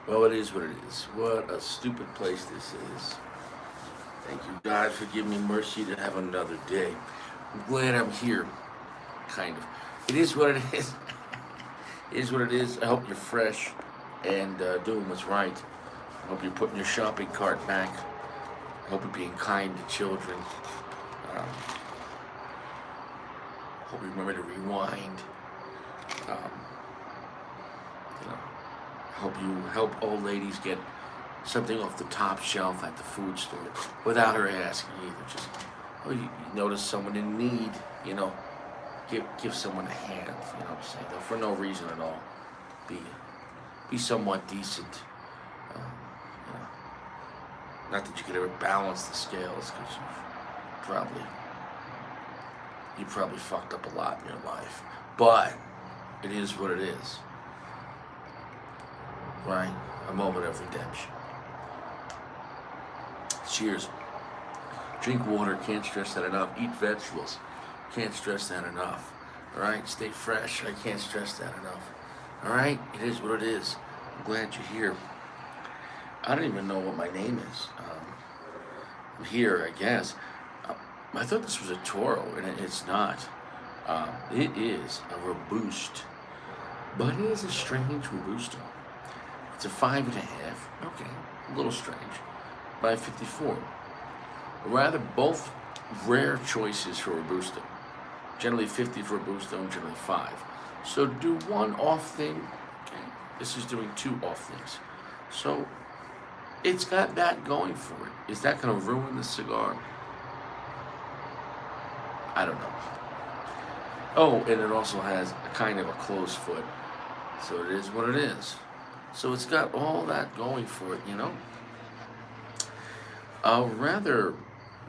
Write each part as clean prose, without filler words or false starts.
Well, it is what it is. What a stupid place this is. Thank you, God, for giving me mercy to have another day. I'm glad I'm here, kind of. It is what it is. It is what it is. I hope you're fresh and doing what's right. I hope you're putting your shopping cart back. I hope you're being kind to children. Um, hope you remember to rewind. Um, you know, hope you help old ladies get something off the top shelf at the food store without her asking either. Just, oh, you notice someone in need, give someone a hand. You know what I'm saying? For no reason at all. Be somewhat decent. Um, you know, not that you could ever balance the scales, because you probably fucked up a lot in your life. But it is what it is. Right? A moment of redemption. Cheers. Drink water, can't stress that enough. Eat vegetables, can't stress that enough. Alright? Stay fresh, I can't stress that enough. Alright? It is what it is. I'm glad you're here. I don't even know what my name is. I'm here, I guess. I thought this was a Toro, and it's not. It is a Robusto. But it is a strange Robusto. It's a 5.5. Okay, a little strange. By 54. Rather, both rare choices for Robusto. Generally 50 for Robusto and generally 5. So do one off thing. Okay, this is doing 2 off things. So it's got that going for it. Is that going to ruin the cigar? I don't know. Oh, and it also has a kind of a closed foot. So it is what it is. So it's got all that going for it, you know? A rather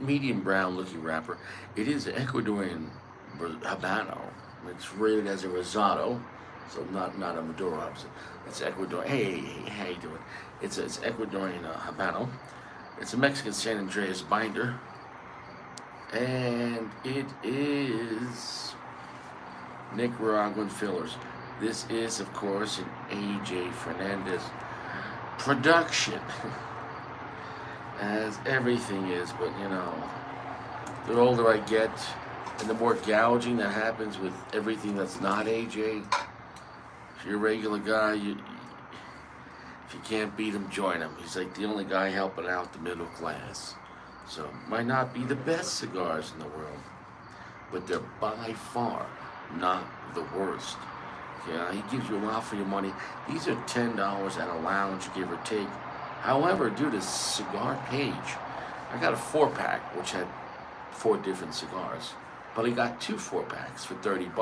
medium brown looking wrapper. It is an Ecuadorian Habano. It's rated as a Rosado, so not a Maduro opposite. It's Ecuador. Hey, how you doing? It's Ecuadorian Habano. It's a Mexican San Andreas binder, and it is Nicaraguan fillers. This is, of course, an A.J. Fernandez production. As everything is, but the older I get, and the more gouging that happens with everything that's not AJ. If you're a regular guy, if you can't beat him, join him. He's like the only guy helping out the middle class. So, might not be the best cigars in the world, but they're by far not the worst. Yeah, he gives you a lot for your money. These are $10 at a lounge, give or take. However, due to Cigar Page, I got a 4-pack, which had 4 different cigars. But I got 2 4-packs for $30.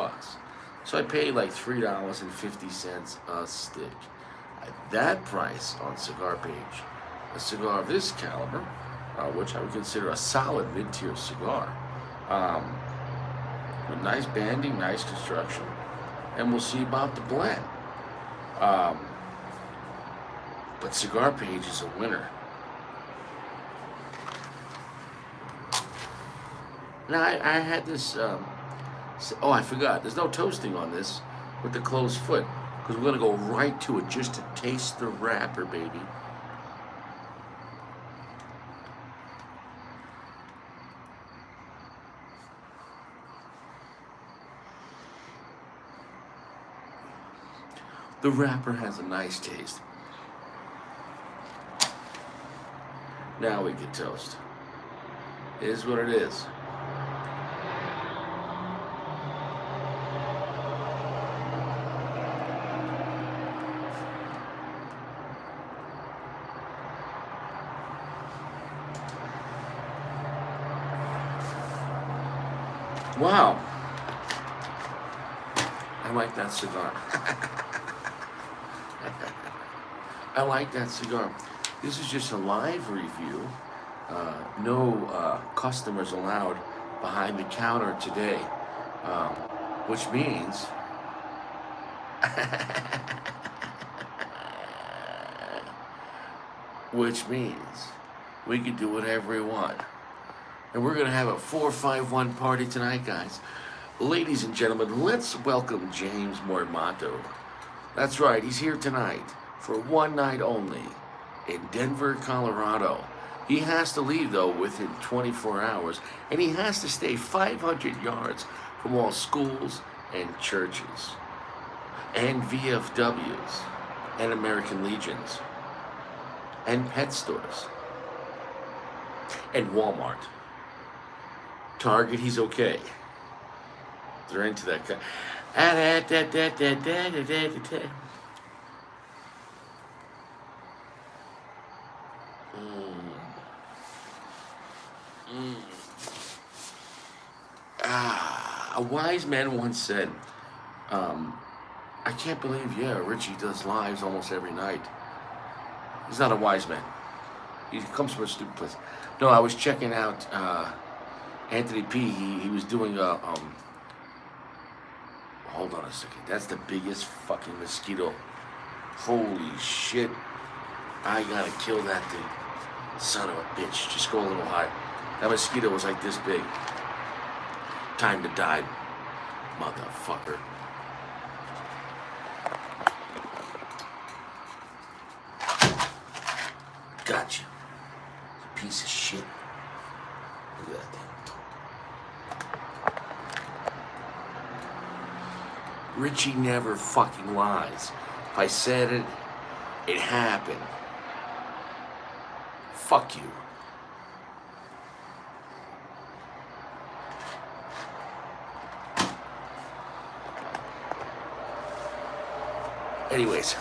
So I paid like $3.50 a stick. At that price on Cigar Page, a cigar of this caliber, which I would consider a solid mid-tier cigar, with nice banding, nice construction, and we'll see about the blend. But Cigar Page is a winner. Now, I had this, I forgot. There's no toasting on this with the closed foot, because we're going to go right to it just to taste the wrapper, baby. The wrapper has a nice taste. Now we can toast. It is what it is. Wow. I like that cigar. I like that cigar. This is just a live review. No customers allowed behind the counter today, which means we can do whatever we want. And we're going to have a 451 party tonight, guys. Ladies and gentlemen, let's welcome James Mormato. That's right, he's here tonight for one night only in Denver, Colorado. He has to leave though within 24 hours, and he has to stay 500 yards from all schools and churches and VFWs and American Legions and pet stores and Walmart. Target, he's okay. They're into that kind. A wise man once said, I can't believe, Richie does lives almost every night. He's not a wise man. He comes from a stupid place. No, I was checking out Anthony P. He was doing a, hold on a second. That's the biggest fucking mosquito. Holy shit. I gotta kill that thing. Son of a bitch. Just go a little higher. That mosquito was like this big. Time to die, motherfucker. Gotcha. Piece of shit. Look at that thing. Richie never fucking lies. If I said it, it happened. Fuck you. Anyways.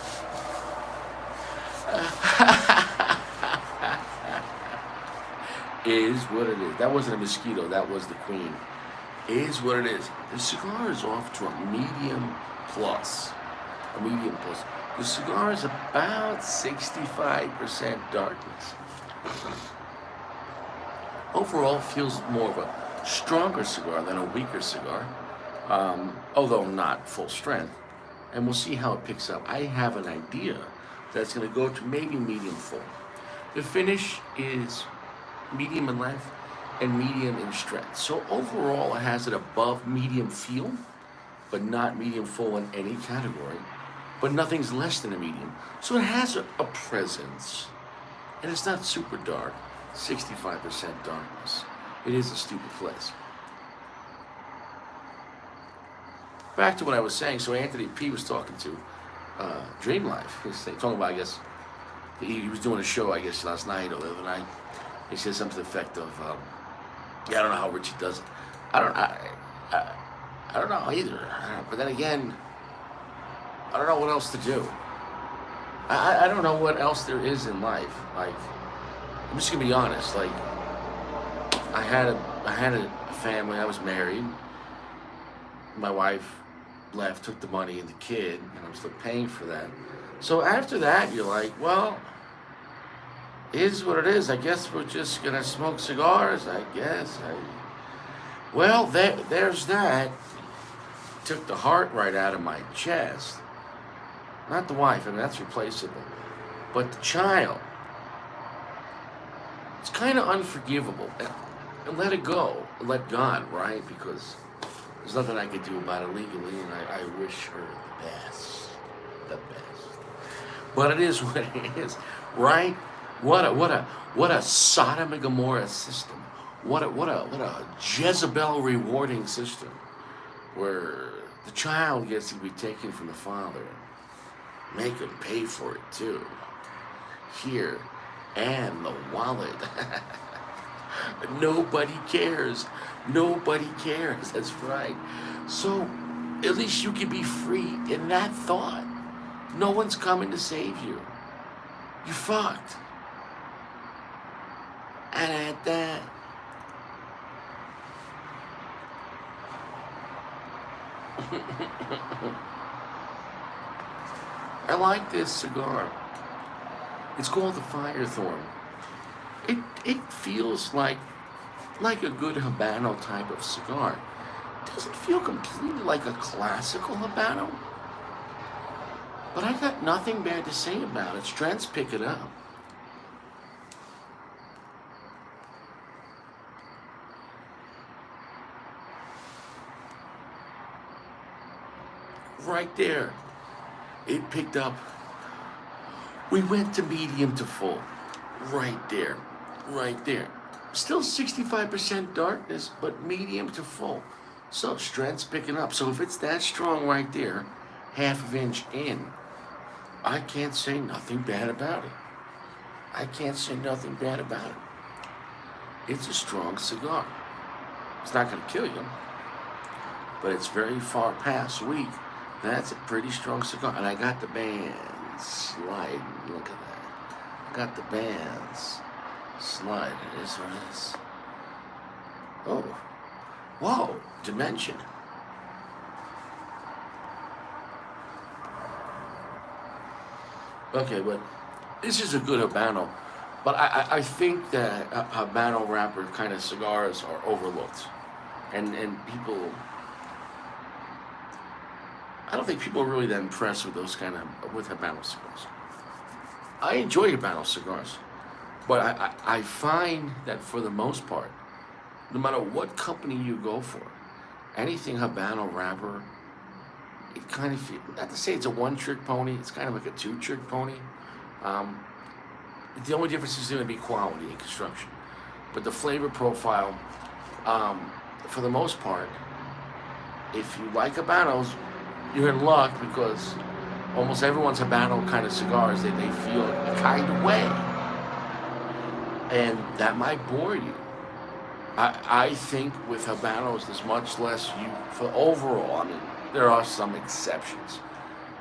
Is what it is. That wasn't a mosquito, that was the queen. Is what it is. The cigar is off to a medium plus. A medium plus. The cigar is about 65% darkness. Overall, feels more of a stronger cigar than a weaker cigar, although not full strength. And we'll see how it picks up. I have an idea that's going to go to maybe medium full. The finish is medium in length and medium in strength. So overall, it has an above medium feel, but not medium full in any category. But nothing's less than a medium. So it has a presence. And it's not super dark, 65% darkness. It is a stupid place. Back to what I was saying, so Anthony P. was talking to Dream Life. He was talking about, I guess, he was doing a show, I guess, last night or the other night. He said something to the effect of, I don't know how Richie does it. I don't know either. But then again, I don't know what else to do. I don't know what else there is in life. Like, I'm just gonna be honest. Like, I had a family. I was married. My wife left, took the money and the kid, and I'm still paying for that. So after that, you're like, well, it is what it is. I guess we're just gonna smoke cigars. I guess. Well, there's that. Took the heart right out of my chest. Not the wife. I mean, that's replaceable. But the child. It's kind of unforgivable. And let it go. Let God, right? Because there's nothing I could do about it legally, and I wish her the best. The best. But it is what it is, right? What a Sodom and Gomorrah system. What a Jezebel rewarding system, where the child gets to be taken from the father. Make him pay for it too. Here, and the wallet. Nobody cares. Nobody cares. That's right. So at least you can be free in that thought. No one's coming to save you. You're fucked. And at that, I like this cigar. It's called the Firethorn. It feels like a good Habano type of cigar. It doesn't feel completely like a classical Habano. But I got nothing bad to say about it. Strengths pick it up. right there. It picked up. We went to medium to full. Right there. Right there. Still 65% darkness, but medium to full. So strength's picking up. So if it's that strong right there, half of inch in, I can't say nothing bad about it. I can't say nothing bad about it. It's a strong cigar. It's not going to kill you, but it's very far past weak. That's a pretty strong cigar. And I got the bands sliding. Look at that. I got the bands sliding. It is what it is. Oh. Whoa. Dimension. Okay, but this is a good Habano. But I think that Habano wrapper kind of cigars are overlooked. And people, I don't think people are really that impressed with those with Habano cigars. I enjoy Habano cigars. But I find that for the most part, no matter what company you go for, anything Habano wrapper, it kind of, not to say it's a one-trick pony, it's kind of like a two-trick pony. The only difference is going to be quality and construction. But the flavor profile, for the most part, if you like Habanos, you're in luck because almost everyone's Habano kind of cigars, they feel a kind of way. And that might bore you. I think with Habanos, there's much less for overall, I mean, there are some exceptions.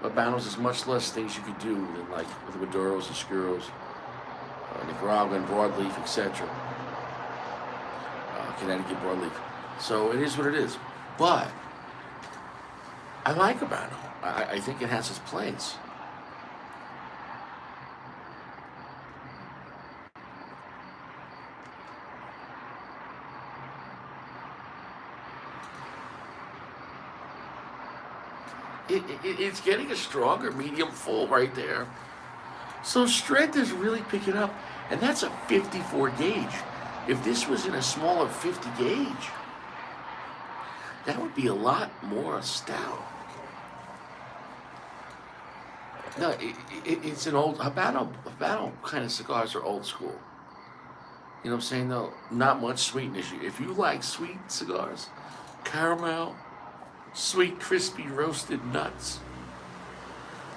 Habanos, there's much less things you could do than like with Maduros and Scuros, Nicaraguan broadleaf, etc. Connecticut broadleaf. So it is what it is. But I like Habano. I think it has its place. It's getting a stronger medium full right there. So strength is really picking up. And that's a 54 gauge. If this was in a smaller 50 gauge, that would be a lot more stout. No, it's an old, Habano kind of cigars are old school. You know what I'm saying? No, not much sweetness. If you like sweet cigars, caramel, sweet, crispy, roasted nuts,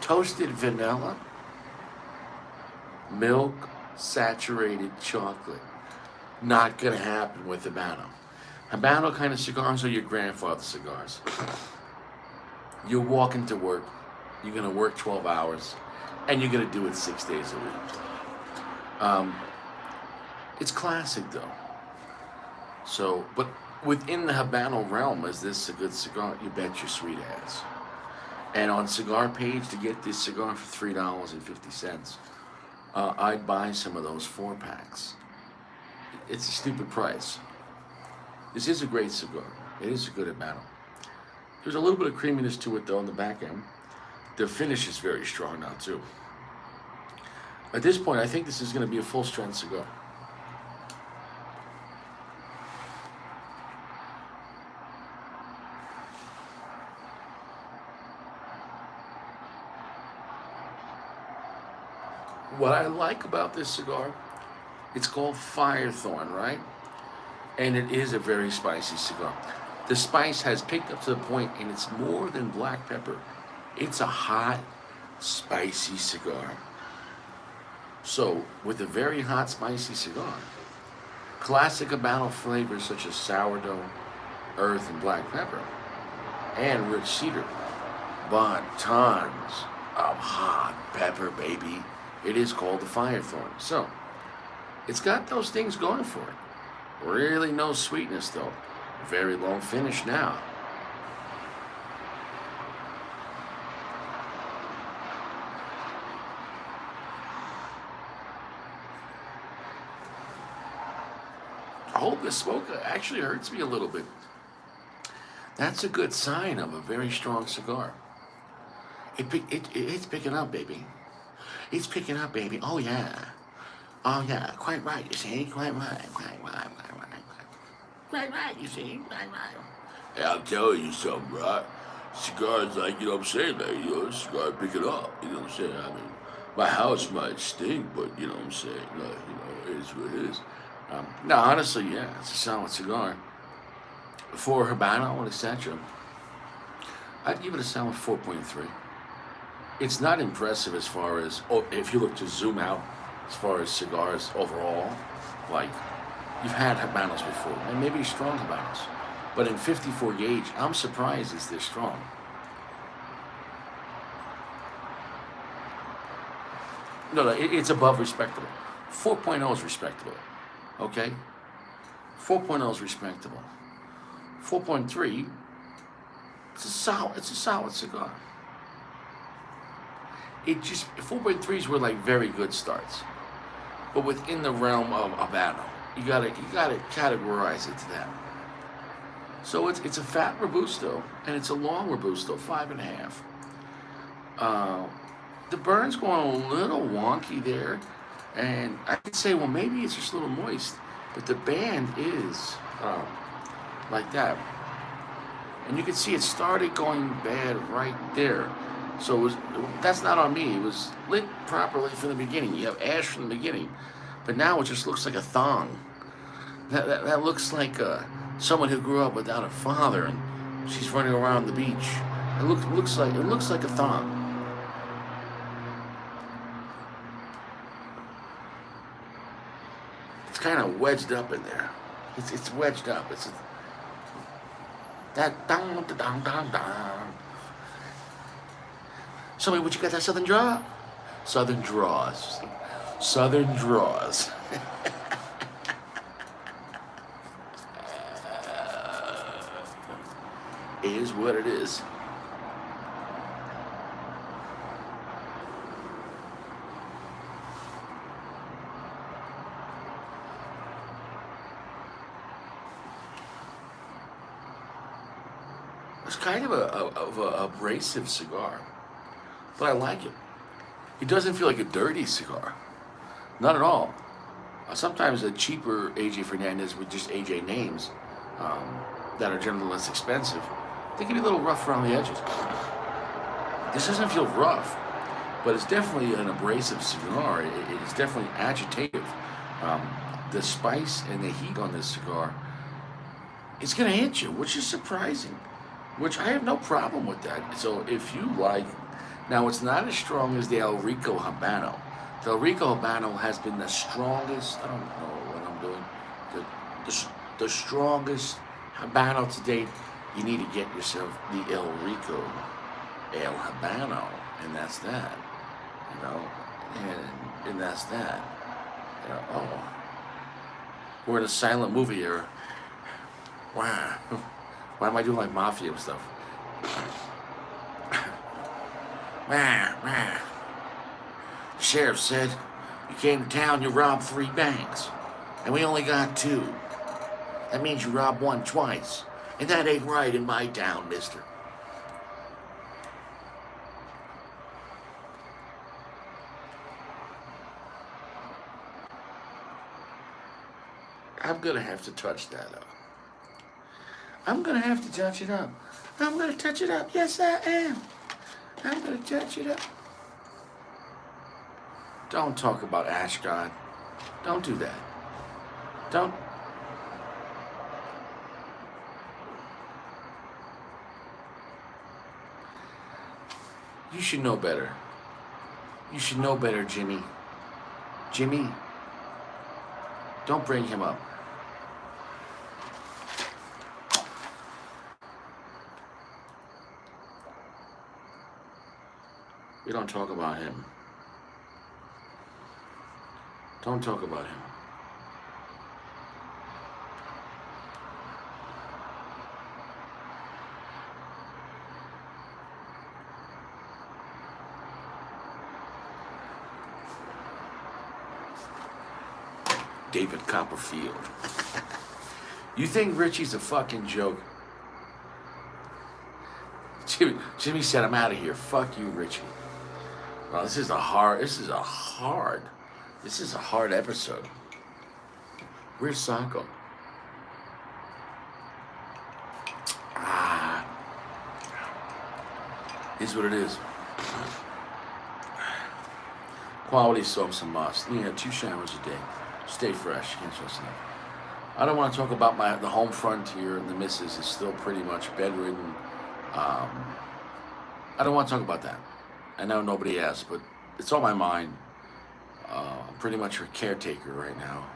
toasted vanilla, milk, saturated chocolate. Not gonna happen with Habano. Habano kind of cigars are your grandfather's cigars. You're walking to work, you're gonna work 12 hours, and you're gonna do it 6 days a week. It's classic though. So, but within the Habano realm, is this a good cigar? You bet your sweet ass. And on Cigar Page, to get this cigar for $3.50, I'd buy some of those 4-packs. It's a stupid price. This is a great cigar. It is a good Habano. There's a little bit of creaminess to it though on the back end. The finish is very strong now too. At this point, I think this is going to be a full-strength cigar. What I like about this cigar, it's called Firethorn, right? And it is a very spicy cigar. The spice has picked up to the point, and it's more than black pepper. It's a hot, spicy cigar. So, with a very hot, spicy cigar, classic Habano flavors such as sourdough, earth, and black pepper, and rich cedar, but tons of hot pepper, baby. It is called the Firethorn. So, it's got those things going for it. Really no sweetness though. Very low finish now. I hope the smoke actually hurts me a little bit. That's a good sign of a very strong cigar. It's picking up, baby. It's picking up, baby. Oh, yeah. Oh, yeah. Quite right, you see. Quite right. Quite right, you see. Quite right. Hey, I'll tell you something, right? cigars, like, you know what I'm saying? Like, you know, cigar, pick it up. You know what I'm saying? I mean, my house might stink, but you know what I'm saying? Like, you know, it is what it is. No, honestly, yeah, it's a solid cigar. For Habano and etc., I'd give it a solid 4.3. It's not impressive as far as, oh, if you look to zoom out, as far as cigars overall. Like, you've had Habanos before, and maybe strong Habanos. But in 54 gauge, I'm surprised it's this strong. No, it's above respectable. 4.0 is respectable. Okay? 4.0 is respectable. 4.3, it's a solid cigar. It just 4.3s were like very good starts, but within the realm of Habano, you gotta categorize it to that. So it's a fat Robusto and it's a long Robusto, 5.5. The burn's going a little wonky there, and I could say, well, maybe it's just a little moist, but the band is like that. And you can see it started going bad right there. So that's not on me. It was lit properly from the beginning. You have ash from the beginning, but now it just looks like a thong. That looks like someone who grew up without a father and she's running around the beach. It looks like a thong. It's kind of wedged up in there. It's wedged up. It's that dong dong dong dong. Somebody, would you get that Southern draw? Southern draws. Southern draws. Is what it is. It's kind of a abrasive cigar, but I like it. It doesn't feel like a dirty cigar. Not at all. Sometimes a cheaper AJ Fernandez with just AJ names that are generally less expensive, they can be a little rough around the edges. This doesn't feel rough, but it's definitely an abrasive cigar. It's definitely agitative. The spice and the heat on this cigar, it's going to hit you, which is surprising, which I have no problem with that. So if you like, now it's not as strong as the El Rico Habano. The El Rico Habano has been the strongest, I don't know what I'm doing, the strongest Habano to date. You need to get yourself the El Rico El Habano, and that's that, you know, and that's that, you know. Oh, we're in a silent movie era. Wow, why am I doing like mafia and stuff? The sheriff said you came to town, you robbed 3 banks, and we only got 2. That means you robbed one twice. And that ain't right in my town, mister. I'm gonna have to touch that up. I'm gonna have to touch it up. I'm gonna touch it up. Yes, I am. I'm gonna touch it up. Don't talk about Ash God. Don't do that. Don't. You should know better. You should know better, Jimmy. Jimmy, don't bring him up. We don't talk about him. Don't talk about him. David Copperfield. You think Richie's a fucking joke? Jimmy said, I'm out of here. Fuck you, Richie. Well, this is a hard episode. Where's Sacco? Is what it is. Quality soap's a must. 2 showers a day. Stay fresh. Can't stress enough. I don't want to talk about the home front here. The missus is still pretty much bedridden. I don't want to talk about that. I know nobody asked, but it's on my mind. I'm pretty much her caretaker right now,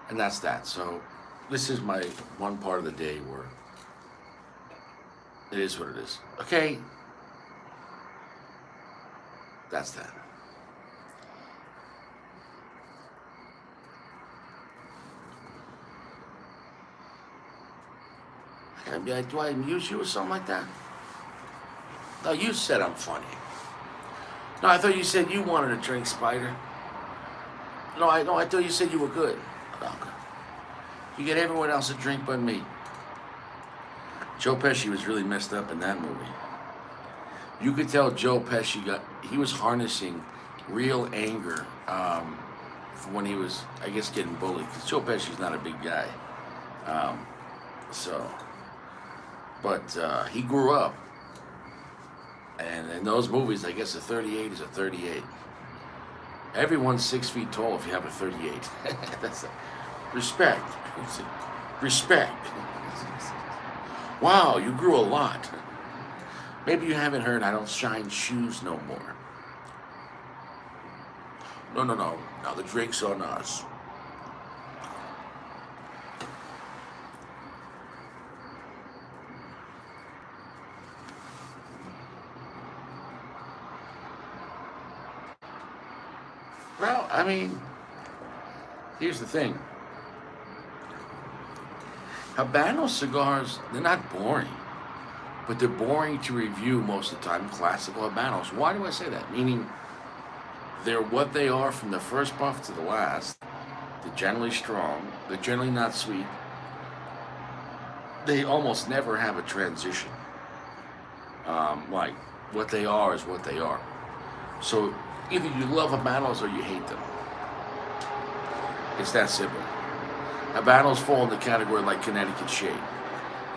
and that's that. So this is my one part of the day where it is what it is. Okay, that's that. Do I amuse you or something like that? No, you said I'm funny. No, I thought you said you wanted a drink, Spider. No, I thought you said you were good. Okay. You get everyone else a drink but me. Joe Pesci was really messed up in that movie. You could tell Joe Pesci he was harnessing real anger for when he was, I guess, getting bullied. Because Joe Pesci's not a big guy. Um, but he grew up. And in those movies, I guess a 38 is a 38. Everyone's 6 feet tall if you have a 38. That's respect. Respect. Wow, you grew a lot. Maybe you haven't heard I don't shine shoes no more. No. Now the drink's on us. Well, I mean, here's the thing. Habano cigars, they're not boring, but they're boring to review most of the time, classical Habanos. Why do I say that? Meaning, they're what they are from the first puff to the last. They're generally strong. They're generally not sweet. They almost never have a transition. Like, what they are is what they are. So, either you love Habanos or you hate them. It's that simple. Habanos fall in the category like Connecticut shade.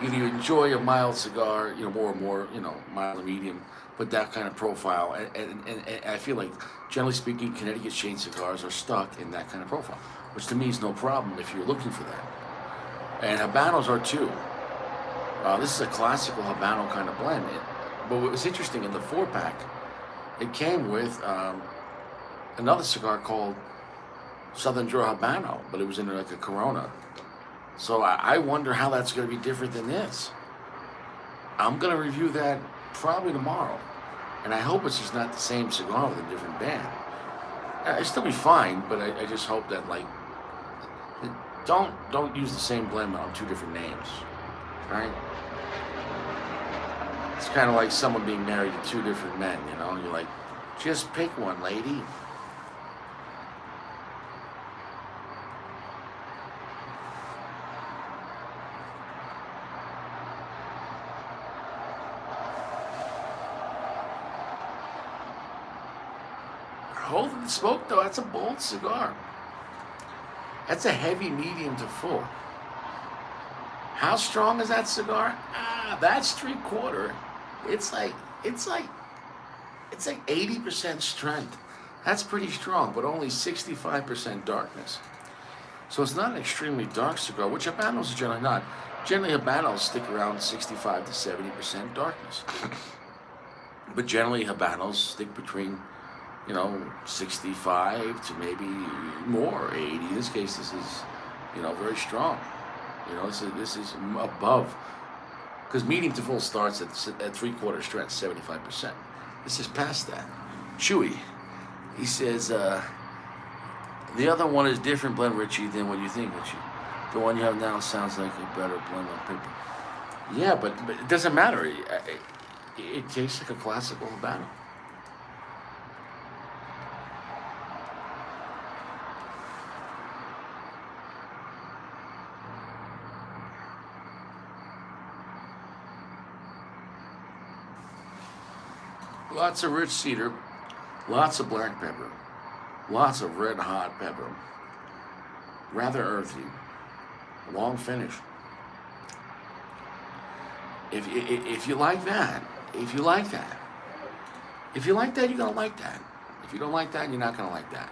Either you enjoy a mild cigar, more and more, mild and medium, but that kind of profile. And I feel like, generally speaking, Connecticut shade cigars are stuck in that kind of profile, which to me is no problem if you're looking for that. And Habanos are too. This is a classical Habano kind of blend. But what was interesting, in the 4-pack, it came with another cigar called Southern Draw Habano, but it was in like a Corona. So I wonder how that's going to be different than this. I'm going to review that probably tomorrow. And I hope it's just not the same cigar with a different band. It'll still be fine, but I just hope that, like, don't use the same blend on 2 different names, right? It's kind of like someone being married to 2 different men, You're like, just pick one, lady. Holding the smoke, though, that's a bold cigar. That's a heavy medium to full. How strong is that cigar? That's 3/4. It's like 80% strength. That's pretty strong, but only 65% darkness. So it's not an extremely dark cigar, which Habanos are generally not. Generally, Habanos stick around 65 to 70% darkness. But generally, Habanos stick between 65 to maybe more, 80. In this case, this is, very strong. This is above. Because medium to full starts at 3/4 strength, 75%. This is past that. Chewy. He says, the other one is different blend, Richie, than what you think, Richie. The one you have now sounds like a better blend on paper. Yeah, but it doesn't matter. It tastes like a classical Habano. Lots of rich cedar, lots of black pepper, lots of red hot pepper, rather earthy, long finish. If you like that, if you like that. If you like that, you're gonna like that. If you don't like that, you're not gonna like that.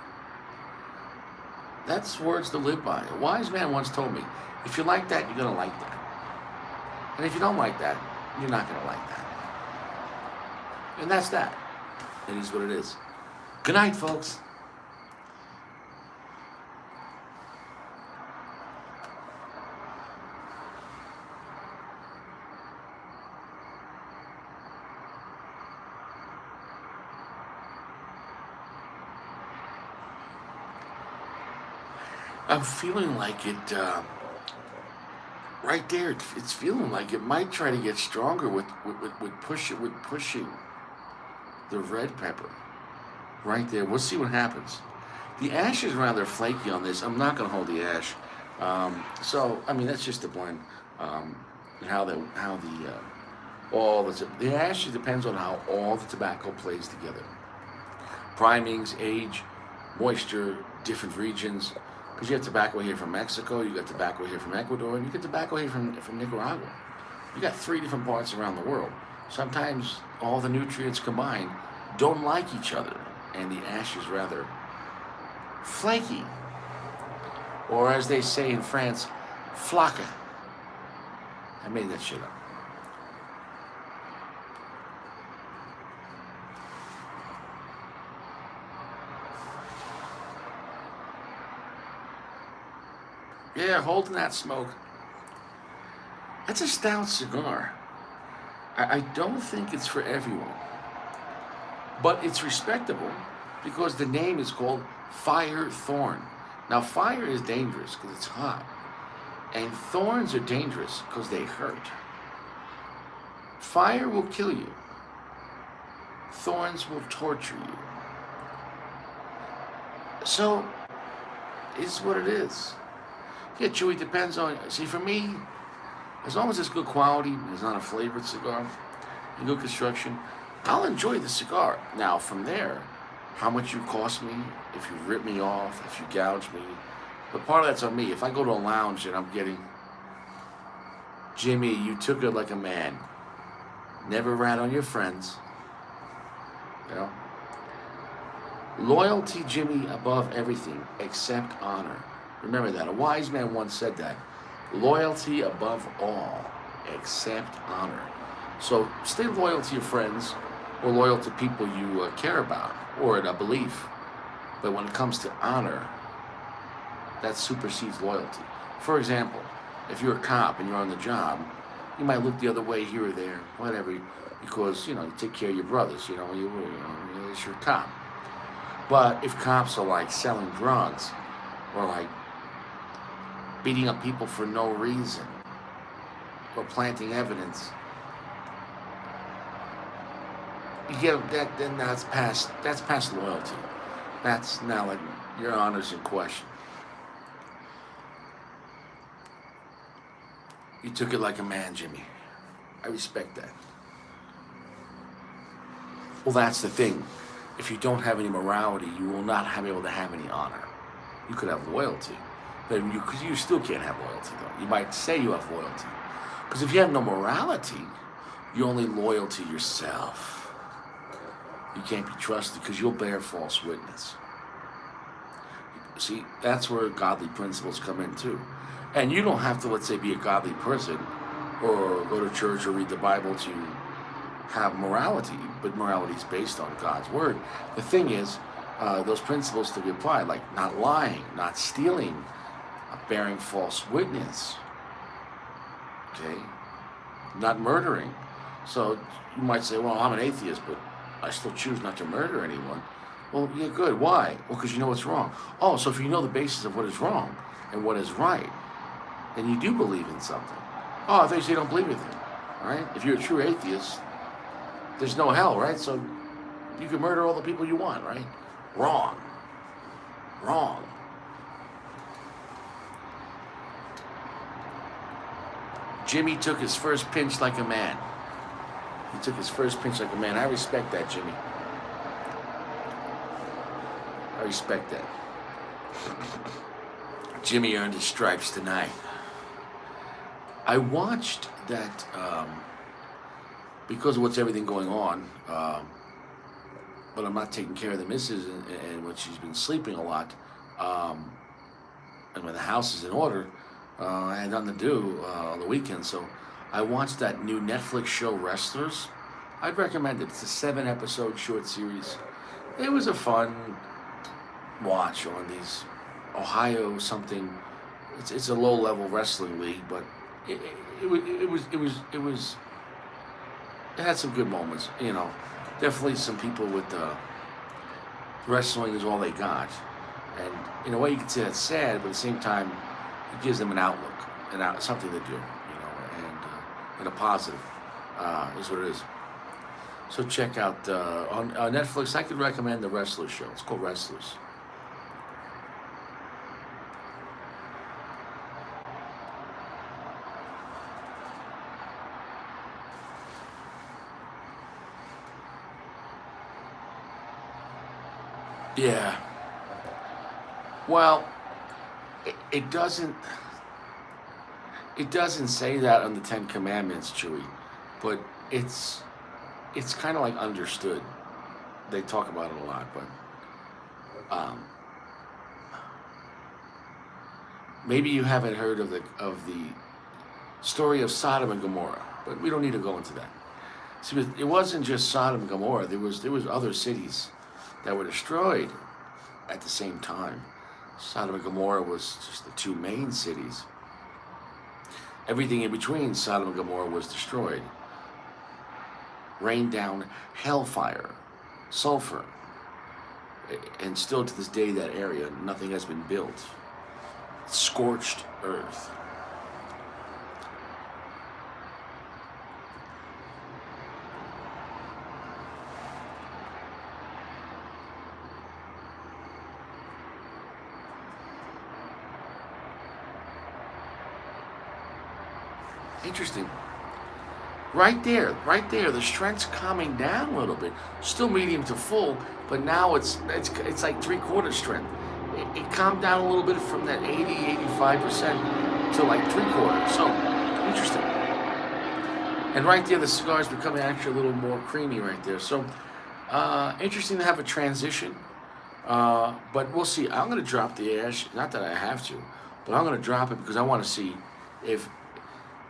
That's words to live by. A wise man once told me, if you like that, you're gonna like that. And if you don't like that, you're not gonna like that. And that's that. It is what it is. Good night, folks. I'm feeling like it, right there. It's feeling like it might try to get stronger with pushing the red pepper. Right there. We'll see what happens. The ash is rather flaky on this. I'm not going to hold the ash. So I mean that's just the blend. The ash depends on how all the tobacco plays together. Primings, age, moisture, different regions. Because you have tobacco here from Mexico, you got tobacco here from Ecuador, and you get tobacco here from Nicaragua. You got 3 different parts around the world. Sometimes all the nutrients combined don't like each other, and the ash is rather flaky. Or as they say in France, flaca. I made that shit up. Yeah, holding that smoke. That's a stout cigar. I don't think it's for everyone. But it's respectable because the name is called Firethorn. Now, fire is dangerous because it's hot. And thorns are dangerous because they hurt. Fire will kill you. Thorns will torture you. So, it's what it is. Yeah, Chewy, depends on, see, for me, as long as it's good quality, it's not a flavored cigar, and good construction, I'll enjoy the cigar. Now, from there, how much you cost me, if you rip me off, if you gouge me, but part of that's on me. If I go to a lounge and I'm getting, Jimmy, you took it like a man. Never rat on your friends. You know? Loyalty, Jimmy, above everything, except honor. Remember that. A wise man once said that. Loyalty above all, except honor. So stay loyal to your friends or loyal to people you care about or a belief. But when it comes to honor, that supersedes loyalty. For example, if you're a cop and you're on the job, you might look the other way here or there, whatever, because, you take care of your brothers, it's your cop. But if cops are like selling drugs or like beating up people for no reason or planting evidence, you get that, then that's past loyalty. That's now like your honor's in question. You took it like a man, Jimmy. I respect that. Well, that's the thing. If you don't have any morality, you will not be able to have any honor. You could have loyalty, but you still can't have loyalty, though. You might say you have loyalty. Because if you have no morality, you're only loyal to yourself. You can't be trusted because you'll bear false witness. See, that's where godly principles come in, too. And you don't have to, let's say, be a godly person or go to church or read the Bible to have morality, but morality is based on God's word. The thing is, those principles to be applied, like not lying, not stealing, bearing false witness, okay, not murdering. So you might say, well, I'm an atheist, but I still choose not to murder anyone. Well, yeah, good. Why? Well, because you know what's wrong. Oh, so if you know the basis of what is wrong and what is right, then you do believe in something. Oh, I thought you said you don't believe in it. All right? If you're a true atheist, there's no hell, right? So you can murder all the people you want, right? Wrong. Wrong. Jimmy took his first pinch like a man. He took his first pinch like a man. I respect that, Jimmy. I respect that. Jimmy earned his stripes tonight. I watched that because of what's everything going on. But I'm not taking care of the missus, and when she's been sleeping a lot, um, and when the house is in order, I had nothing to do on the weekend. So I watched that new Netflix show, Wrestlers. I'd recommend it. It's a 7-episode short series. It was a fun watch on these Ohio something. It's a low-level wrestling league, but it had some good moments. Definitely some people with wrestling is all they got, and in a way you could say that's sad, but at the same time it gives them an outlook and something to do, and a positive is what it is. So check out on Netflix. I could recommend the Wrestlers show. It's called Wrestlers. Yeah. Well, it doesn't. It doesn't say that on the Ten Commandments, Chewie, but it's kind of like understood. They talk about it a lot, but maybe you haven't heard of the story of Sodom and Gomorrah, but we don't need to go into that. See, it wasn't just Sodom and Gomorrah. There was other cities that were destroyed at the same time. Sodom and Gomorrah was just the two main cities. Everything in between Sodom and Gomorrah was destroyed. Rained down hellfire, sulfur, and still to this day that area, nothing has been built. Scorched earth. Interesting. Right there, the strength's calming down a little bit. Still medium to full, but now it's like 3/4 strength. It calmed down a little bit from that 80-85% to like 3/4. So interesting. And right there, the cigar is becoming actually a little more creamy right there. So interesting to have a transition. But we'll see. I'm going to drop the ash. Not that I have to, but I'm going to drop it because I want to see if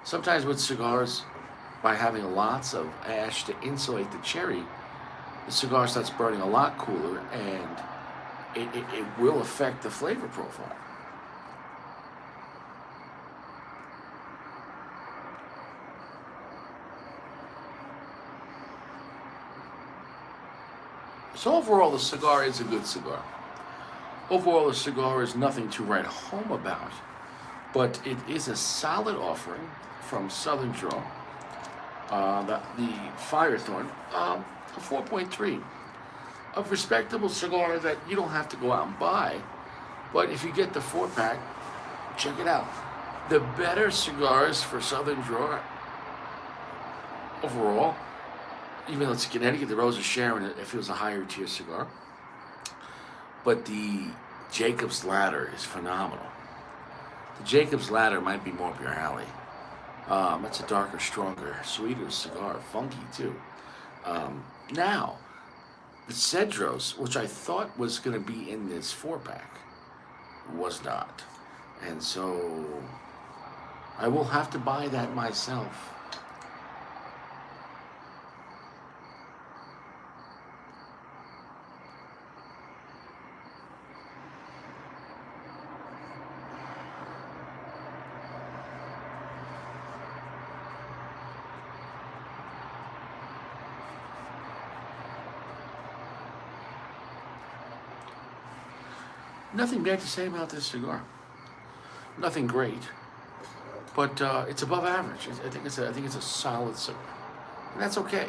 sometimes with cigars, by having lots of ash to insulate the cherry, the cigar starts burning a lot cooler, and it will affect the flavor profile. So overall, the cigar is a good cigar. Overall, the cigar is nothing to write home about, but it is a solid offering from Southern Draw. The Firethorn, a 4.3. A respectable cigar that you don't have to go out and buy, but if you get the 4-pack, check it out. The better cigars for Southern Draw overall, even though it's Connecticut, the Rose of Sharon, it feels a higher tier cigar. But the Jacob's Ladder is phenomenal. The Jacob's Ladder might be more up your alley. It's a darker, stronger, sweeter cigar, funky too. Now, the Cedros, which I thought was going to be in this 4-pack, was not. And so I will have to buy that myself. Nothing bad to say about this cigar. Nothing great, but it's above average. I think it's a solid cigar, and that's okay.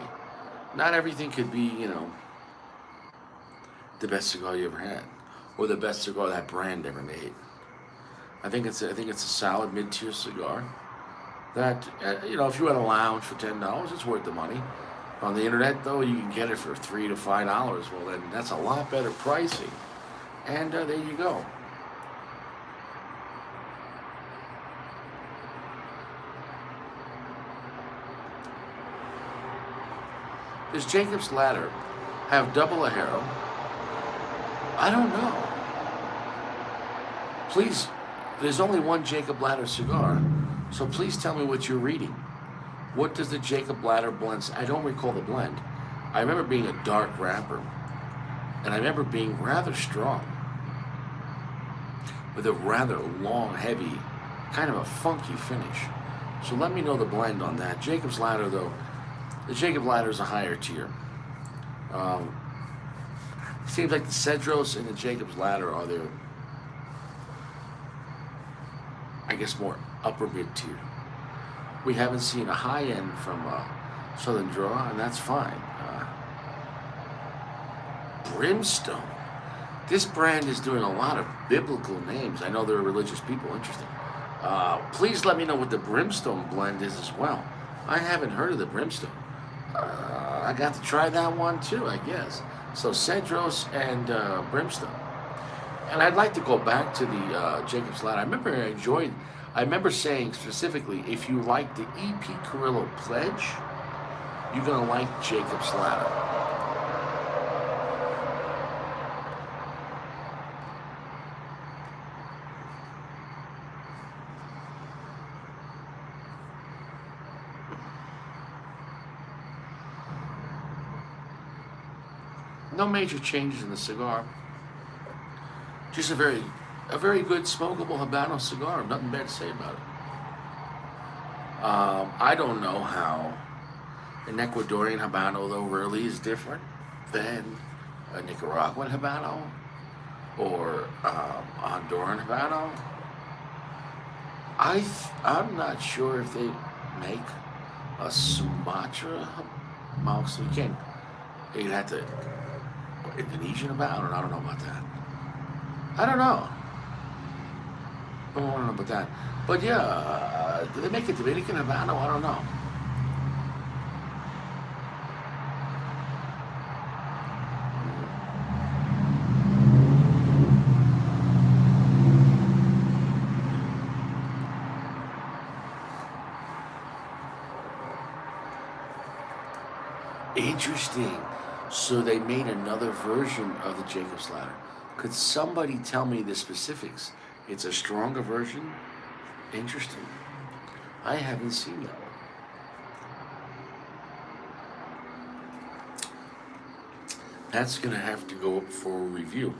Not everything could be, the best cigar you ever had, or the best cigar that brand ever made. I think it's a solid mid-tier cigar. That if you had a lounge for $10, it's worth the money. On the internet, though, you can get it for $3 to $5. Well, then that's a lot better pricing. And there you go. Does Jacob's Ladder have double Ajero? I don't know. Please, there's only one Jacob Ladder cigar, so please tell me what you're reading. What does the Jacob Ladder blend? I don't recall the blend. I remember being a dark wrapper, and I remember being rather strong, with a rather long, heavy, kind of a funky finish. So let me know the blend on that. Jacob's Ladder, though, the Jacob Ladder is a higher tier. Seems like the Cedros and the Jacob's Ladder are their, I guess, more upper mid tier. We haven't seen a high end from Southern Draw, and that's fine. Brimstone. This brand is doing a lot of biblical names. I know there are religious people. Interesting. Please let me know what the Brimstone blend is as well. I haven't heard of the Brimstone. I got to try that one too, I guess. So Cedros and Brimstone. And I'd like to go back to the Jacob's Ladder. I remember saying specifically, if you like the E.P. Carrillo Pledge, you're going to like Jacob's Ladder. No major changes in the cigar. Just a very good smokable Habano cigar. Nothing bad to say about it. I don't know how an Ecuadorian Habano, though, really is different than a Nicaraguan Habano or Honduran Habano. I'm not sure if they make a Sumatra Habano. So you'd have to, Indonesian Habano? I don't know about that. I don't know. I don't know about that. But yeah, do they make a Dominican Habano? I don't know. Interesting. So they made another version of the Jacob's Ladder. Could somebody tell me the specifics? It's a stronger version? Interesting. I haven't seen that one. That's going to have to go up for a review.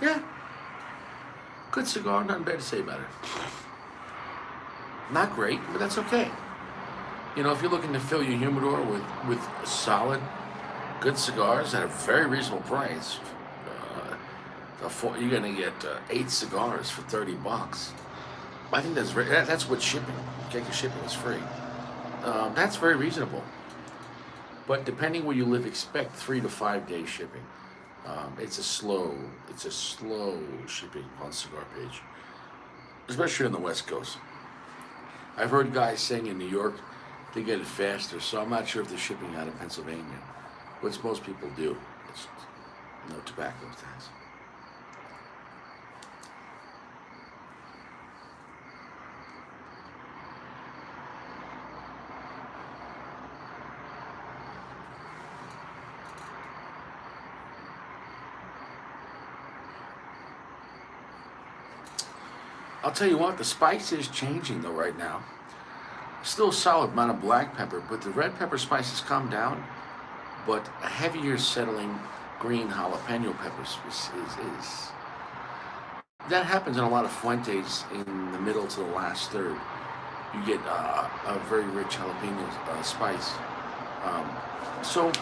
Yeah. Good cigar, nothing bad to say about it. Not great, but that's okay. You know, if you're looking to fill your humidor with solid, good cigars at a very reasonable price, you're going to get 8 cigars for $30. I think that's with shipping. Cake shipping is free. That's very reasonable. But depending where you live, expect 3 to 5 day shipping. It's a slow shipping on Cigar Page, especially on the West Coast. I've heard guys saying in New York they get it faster, so I'm not sure if they're shipping out of Pennsylvania, which most people do. It's no tobacco tax. I'll tell you what, the spice is changing though right now. Still a solid amount of black pepper, but the red pepper spice has come down, but a heavier settling green jalapeno peppers is that happens in a lot of Fuentes in the middle to the last third. You get a very rich jalapeno spice. So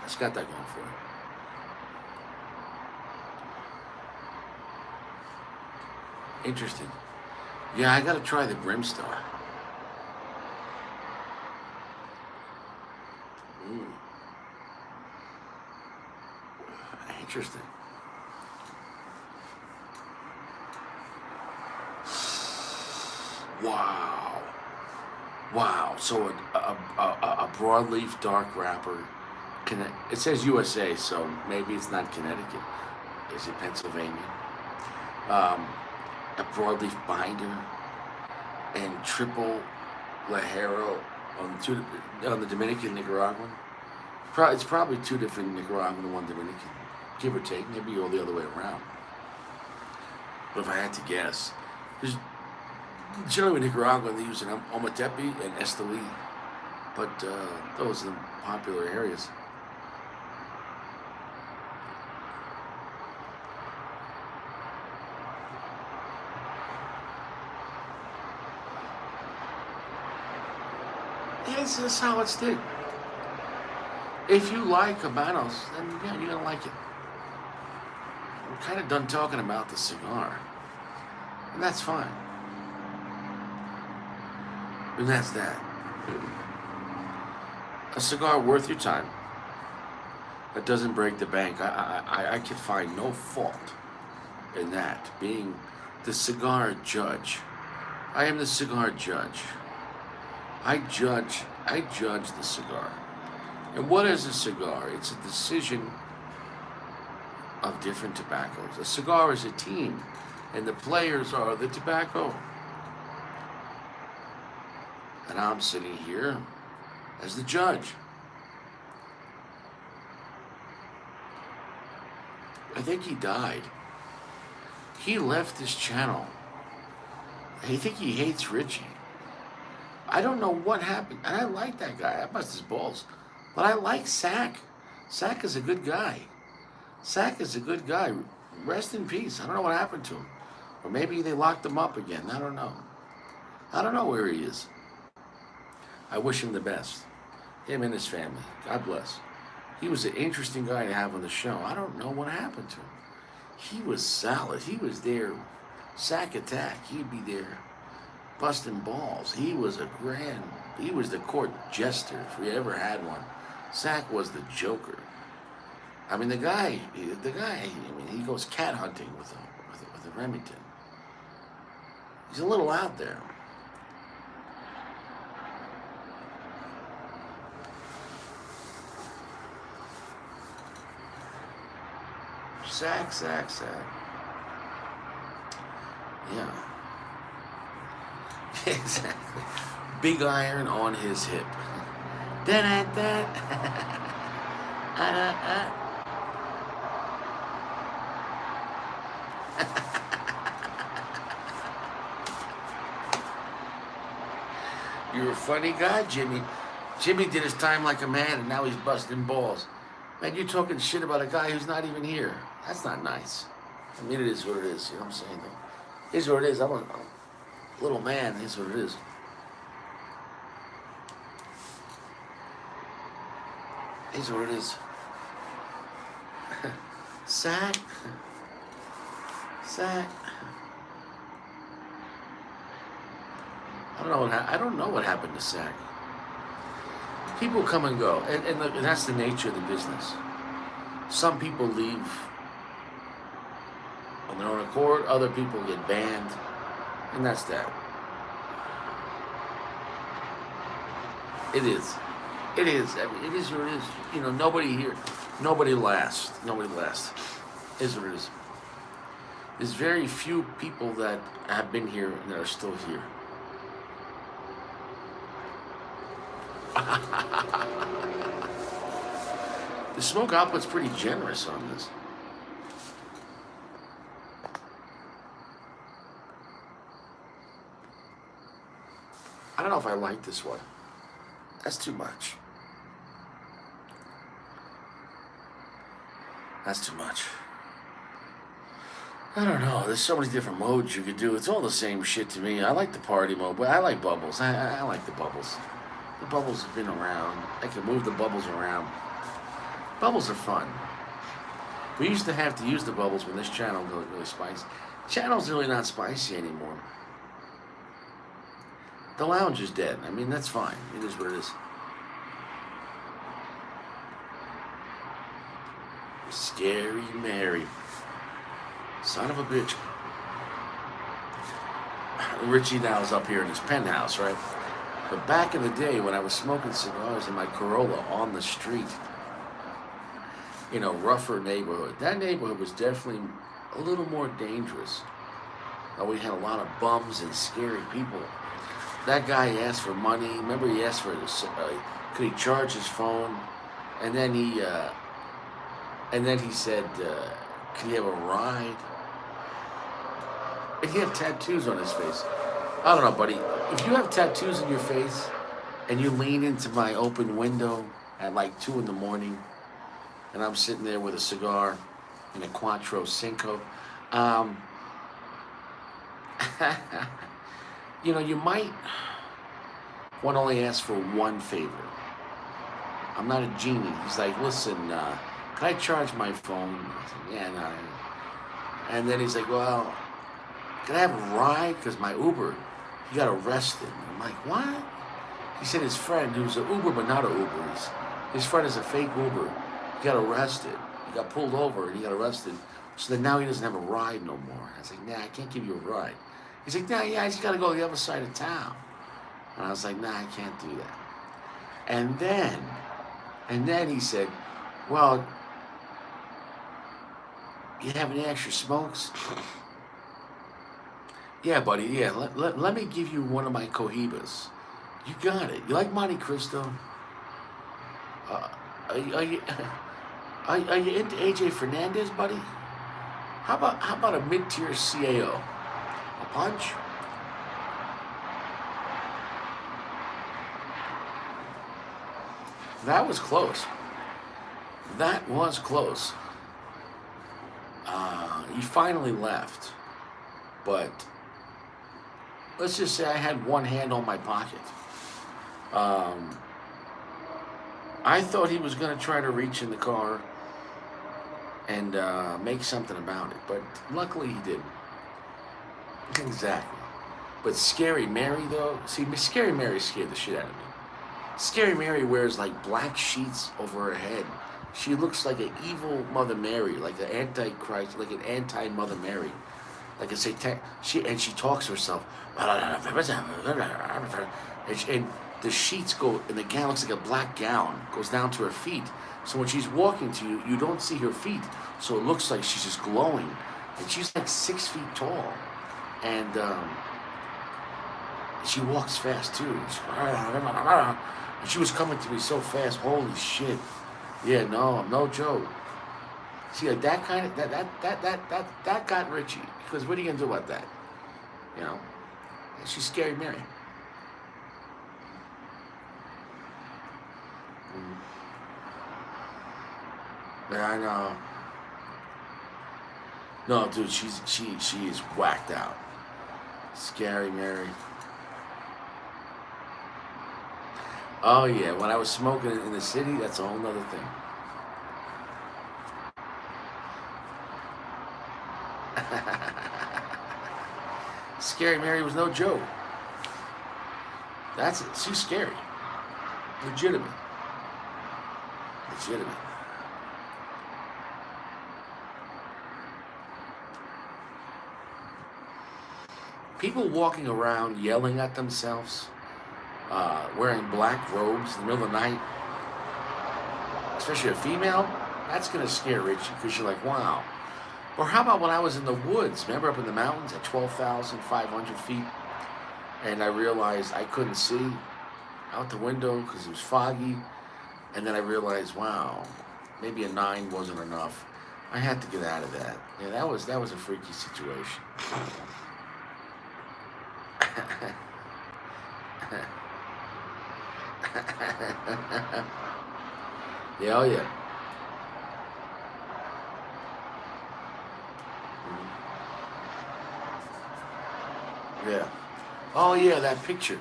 it's got that going for it. Interesting. Yeah, I gotta try the Brimstone. Interesting. Wow. Wow. So a broadleaf dark wrapper. It says USA, so maybe it's not Connecticut. Is it Pennsylvania? Um, a broadleaf binder and triple Lajero on the Dominican Nicaraguan. It's probably two different Nicaraguan and one Dominican, give or take, maybe all the other way around. But if I had to guess, there's generally with Nicaragua they use an Ometepe and Esteli, but those are the popular areas. Yeah, it's a solid stick. If you like Habanos, then yeah, you're gonna like it. I'm kind of done talking about the cigar, and that's fine. And that's that. A cigar worth your time that doesn't break the bank. I can find no fault in that. Being the cigar judge, I am the cigar judge. I judge the cigar. And what is a cigar? It's a decision of different tobaccos. A cigar is a team, and the players are the tobacco. And I'm sitting here as the judge. I think he died. He left this channel. I think he hates Richie. I don't know what happened. And I like that guy. I bust his balls. But I like Sack. Sack is a good guy. Sack is a good guy. Rest in peace. I don't know what happened to him. Or maybe they locked him up again. I don't know. I don't know where he is. I wish him the best. Him and his family. God bless. He was an interesting guy to have on the show. I don't know what happened to him. He was solid. He was there. Sack attack. He'd be there busting balls. He was the court jester if we ever had one. Sack was the joker. I mean, the guy, he goes cat hunting with a Remington. He's a little out there. Sack. Yeah. Exactly. Big iron on his hip. You're a funny guy, Jimmy. Jimmy did his time like a man, and now he's busting balls. Man, you're talking shit about a guy who's not even here. That's not nice. I mean, it is what it is. You know what I'm saying, though? It is what it is. I'm a little man. It is what it is. It is what it is. Sack. I don't know what happened to Sack. People come and go, and that's the nature of the business. Some people leave on their own accord. Other people get banned, and that's that. It is. I mean, it is what it is. You know, nobody lasts. It is what it is. There's very few people that have been here and that are still here. The smoke output's pretty generous on this. I don't know if I like this one. That's too much. That's too much. I don't know. There's so many different modes you could do. It's all the same shit to me. I like the party mode, but I like bubbles. I like the bubbles. The bubbles have been around. I can move the bubbles around. Bubbles are fun. We used to have to use the bubbles when this channel got really spicy. Channel's really not spicy anymore. The lounge is dead. I mean, that's fine. It is what it is. Scary Mary. Son of a bitch. Richie now is up here in his penthouse, right? But back in the day when I was smoking cigars in my Corolla on the street, in a rougher neighborhood, that neighborhood was definitely a little more dangerous. We had a lot of bums and scary people. That guy asked for money. Remember, he asked for could he charge his phone, and then he said, could he have a ride? And he had tattoos on his face. I don't know, buddy. If you have tattoos on your face and you lean into my open window at like 2 in the morning, and I'm sitting there with a cigar and a Quattro Cinco, you might want to only ask for one favor. I'm not a genie. He's like, listen, can I charge my phone? I said, yeah, no. And then he's like, well, can I have a ride? Because my Uber, he got arrested. I'm like, what? He said his friend, who's an Uber but not an Uber, his friend is a fake Uber. He got arrested. He got pulled over and he got arrested. So then now he doesn't have a ride no more. I was like, nah, I can't give you a ride. He's like, nah, yeah, I just got to go to the other side of town. And I was like, nah, I can't do that. And then he said, well, you have any extra smokes? Yeah, buddy, yeah, let me give you one of my Cohibas. You got it. You like Monte Cristo? Are you into AJ Fernandez, buddy? How about a mid-tier CAO? A punch? That was close. That was close. He finally left, but let's just say I had one hand on my pocket. I thought he was going to try to reach in the car and make something about it, but luckily he didn't. Exactly. But Scary Mary, though, see, Scary Mary scared the shit out of me. Scary Mary wears like black sheets over her head. She looks like an evil Mother Mary, like an antichrist, like an anti-Mother Mary, like a satanic. She talks to herself, and the sheets go, and the gown looks like a black gown, goes down to her feet. So when she's walking to you, you don't see her feet, so it looks like she's just glowing, and she's like 6 feet tall, and she walks fast too. And she was coming to me so fast. Holy shit! Yeah, no joke. See, like that kind of that got Richie. Because what are you gonna do about that? You know, and she's Scary Mary. Yeah, I know. No, dude, she is whacked out. Scary Mary. Oh yeah, when I was smoking in the city, that's a whole nother thing. Scary Mary was no joke. That's it. She's scary. Legitimate. People walking around yelling at themselves, wearing black robes in the middle of the night, especially a female, that's going to scare Richie because you're like, wow. Or how about when I was in the woods, remember up in the mountains at 12,500 feet, and I realized I couldn't see out the window because it was foggy, and then I realized, wow, maybe a 9 wasn't enough. I had to get out of that. Yeah, that was a freaky situation. Yeah, oh yeah. Yeah. Oh yeah, that picture.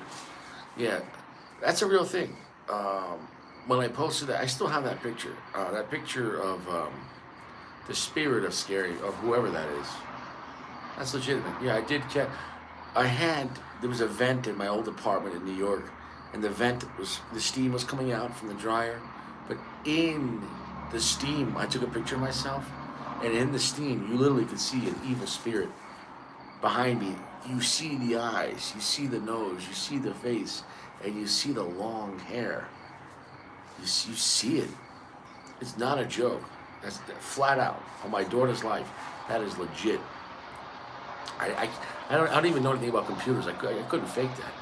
Yeah, that's a real thing. When I posted that, I still have that picture. That picture of the spirit of Scary, of whoever that is. That's legitimate. Yeah, I did catch. There was a vent in my old apartment in New York, and the steam was coming out from the dryer, but in the steam, I took a picture of myself, and in the steam, you literally could see an evil spirit behind me you see the eyes, you see the nose, you see the face, and you see the long hair. You see it. It's not a joke. That's flat out on my daughter's life. That is legit. I don't even know anything about computers. I couldn't fake that.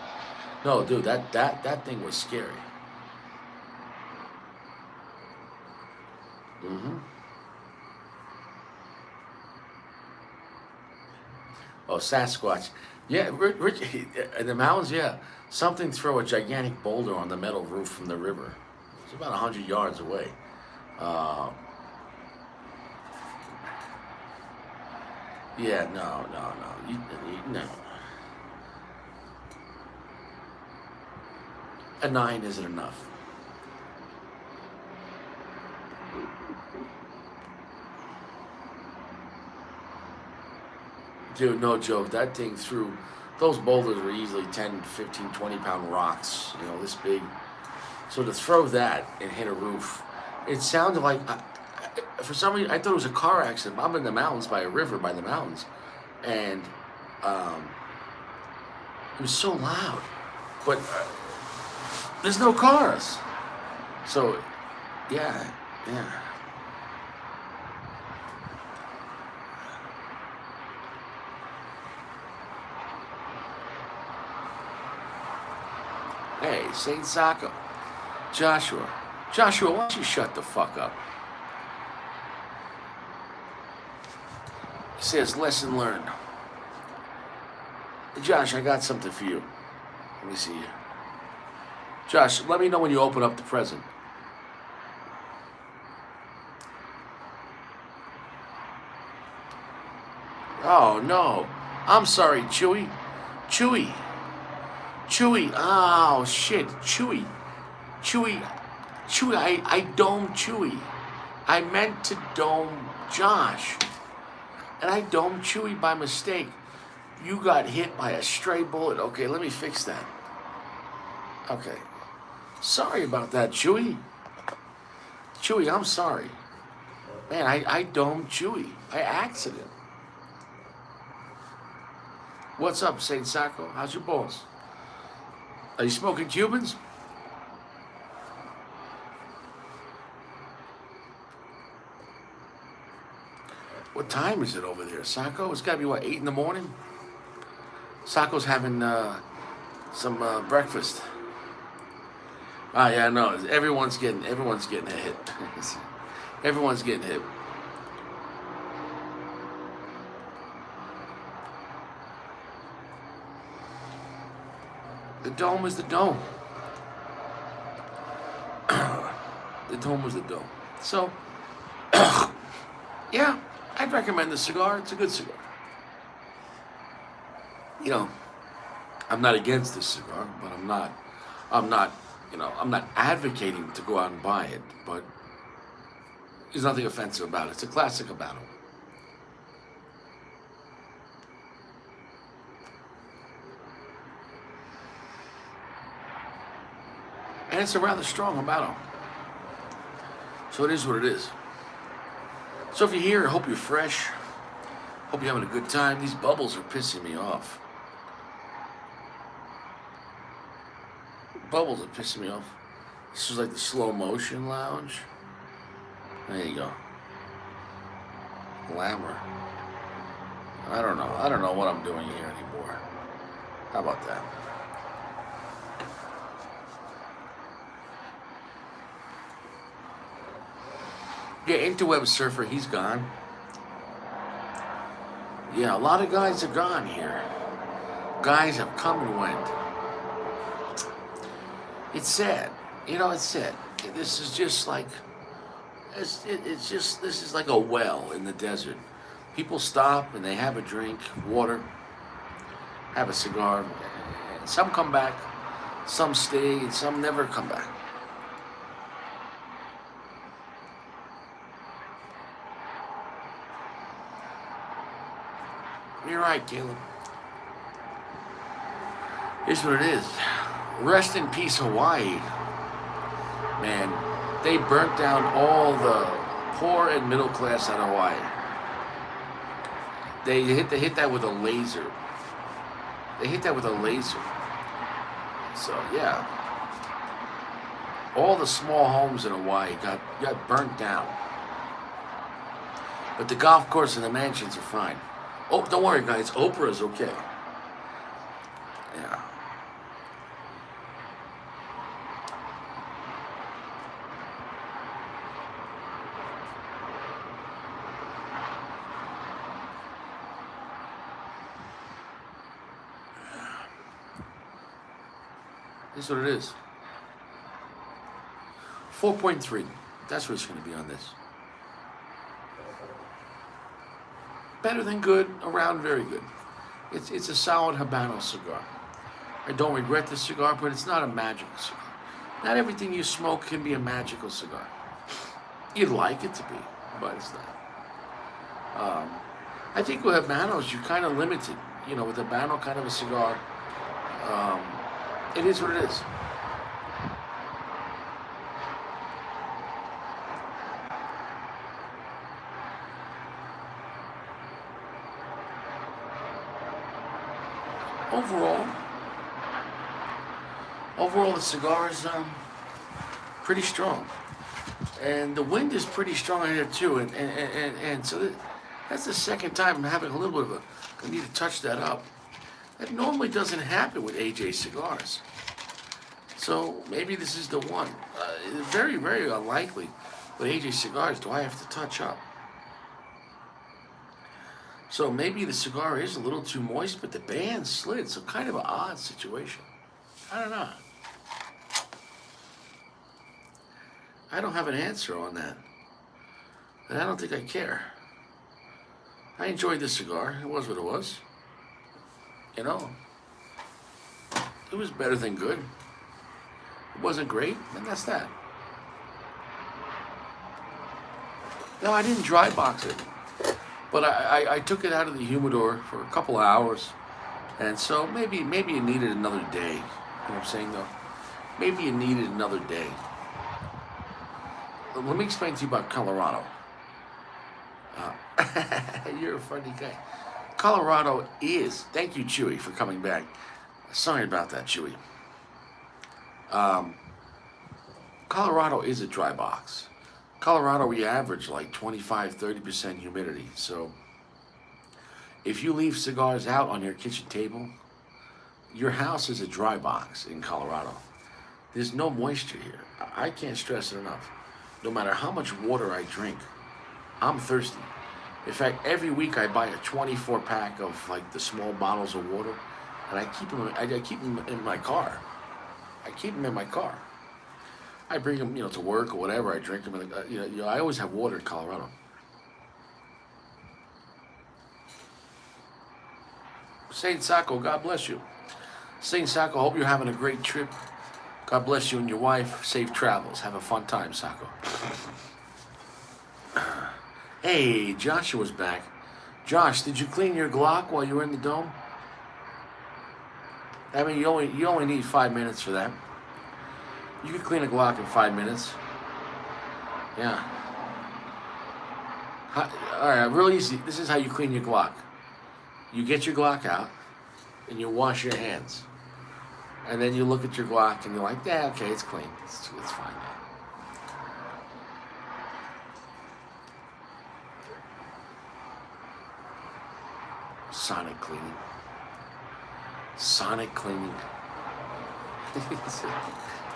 No, dude, that thing was scary. Mm-hmm. Oh, Sasquatch. Yeah, Rich, in the mountains, yeah. Something throw a gigantic boulder on the metal roof from the river. It's about 100 yards away. Uh, yeah, no. No. A 9 isn't enough. Dude, no joke. That thing threw, those boulders were easily 10, 15, 20-pound rocks, this big. So to throw that and hit a roof, it sounded like, for some reason, I thought it was a car accident. I'm in the mountains by a river, by the mountains. And it was so loud. But there's no cars. So, yeah. Hey, Saint Sacco. Joshua, why don't you shut the fuck up? He says, lesson learned. Josh, I got something for you. Let me see you. Josh, let me know when you open up the present. Oh, no. I'm sorry, Chewy. Chewy, oh shit, Chewy, I domed Chewy. I meant to dome Josh. And I domed Chewy by mistake. You got hit by a stray bullet. Okay, let me fix that. Okay. Sorry about that, Chewy. Chewy, I'm sorry. Man, I domed Chewy by accident. What's up, Saint Sacco? How's your boss? Are you smoking Cubans? What time is it over there, Sacco? It's got to be, 8 in the morning? Sacco's having some breakfast. Ah, yeah, no. Everyone's getting hit. Everyone's getting hit. The dome is the dome. The dome was the dome. So, yeah, I'd recommend the cigar. It's a good cigar. I'm not against this cigar, but I'm not advocating to go out and buy it, but there's nothing offensive about it. It's a classic about it. And it's a rather strong Robusto. So it is what it is. So if you're here, I hope you're fresh. Hope you're having a good time. These bubbles are pissing me off. Bubbles are pissing me off. This is like the slow motion lounge. There you go. Glamour. I don't know what I'm doing here anymore. How about that? Yeah, Interweb Surfer, he's gone. Yeah, a lot of guys are gone here. Guys have come and went. It's sad. It's sad. This is just like, this is like a well in the desert. People stop and they have a drink, water, have a cigar. Some come back, some stay, and some never come back. You're right, Caleb. Here's what it is. Rest in peace, Hawaii. Man, they burnt down all the poor and middle class in Hawaii. They hit that with a laser. They hit that with a laser. So yeah, all the small homes in Hawaii got burnt down. But the golf course and the mansions are fine. Oh, don't worry, guys. Oprah is okay. Yeah. This is what it is. 4.3. That's what it's going to be on this. Better than good, around very good. It's a solid Habano cigar. I don't regret the cigar, but it's not a magical cigar. Not everything you smoke can be a magical cigar. You'd like it to be, but it's not. I think with Habanos, you're kind of limited. You know, with Habano kind of a cigar, it is what it is. Overall, the cigar is pretty strong, and the wind is pretty strong in here too. And so that's the second time I'm having a little bit of I need to touch that up. That normally doesn't happen with AJ cigars. So maybe this is the one. Very, very unlikely with AJ cigars do I have to touch up. So maybe the cigar is a little too moist, but the band slid. So kind of an odd situation. I don't know. I don't have an answer on that. And I don't think I care. I enjoyed this cigar. It was what it was. You know, it was better than good. It wasn't great, and that's that. No, I didn't dry box it. But I took it out of the humidor for a couple of hours. And so maybe it needed another day. You know what I'm saying, though? Maybe it needed another day. Let me explain to you about Colorado. You're a funny guy. Colorado is, thank you, Chewy, for coming back. Sorry about that, Chewy. Colorado is a dry box. Colorado, we average like 25-30% humidity. So if you leave cigars out on your kitchen table, your house is a dry box in Colorado. There's no moisture here. I can't stress it enough. No matter how much water I drink, I'm thirsty. In fact, every week I buy a 24-pack of like the small bottles of water, and I keep them in my car. I bring them, to work or whatever. I drink them. I always have water in Colorado. Saint Sacco, God bless you. Saint Sacco, hope you're having a great trip. God bless you and your wife. Safe travels. Have a fun time, Sacco. Hey, Joshua's back. Josh, did you clean your Glock while you were in the dome? I mean, you only need 5 minutes for that. You can clean a Glock in 5 minutes. Yeah. All right, real easy. This is how you clean your Glock. You get your Glock out, and you wash your hands. And then you look at your Glock, and you're like, yeah, okay, it's clean. It's fine now. Sonic cleaning. Sonic cleaning.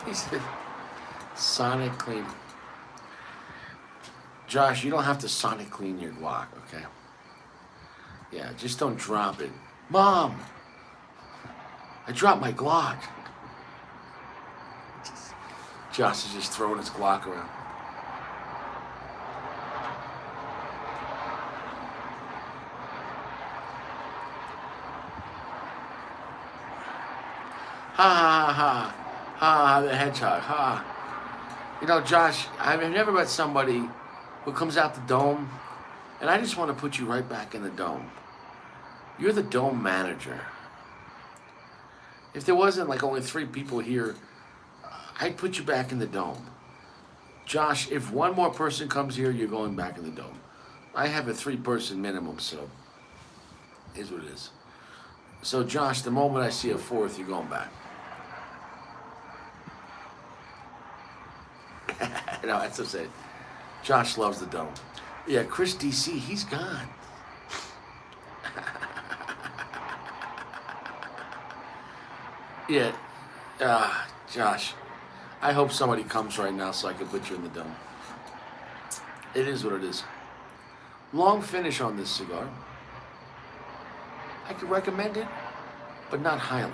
He said, sonic clean. Josh, you don't have to sonic clean your Glock, okay? Yeah, just don't drop it. Mom, I dropped my Glock. Josh is just throwing his Glock around. Ha ha ha. Ha, the hedgehog, ha. Josh, I've never met somebody who comes out the dome, and I just want to put you right back in the dome. You're the dome manager. If there wasn't like only 3 people here, I'd put you back in the dome. Josh, if one more person comes here, you're going back in the dome. I have a 3-person minimum, so it is what it is. So, Josh, the moment I see a fourth, you're going back. No, that's what I'm saying. Josh loves the dome. Yeah, Chris DC, he's gone. Yeah, Josh, I hope somebody comes right now so I can put you in the dome. It is what it is. Long finish on this cigar. I could recommend it, but not highly.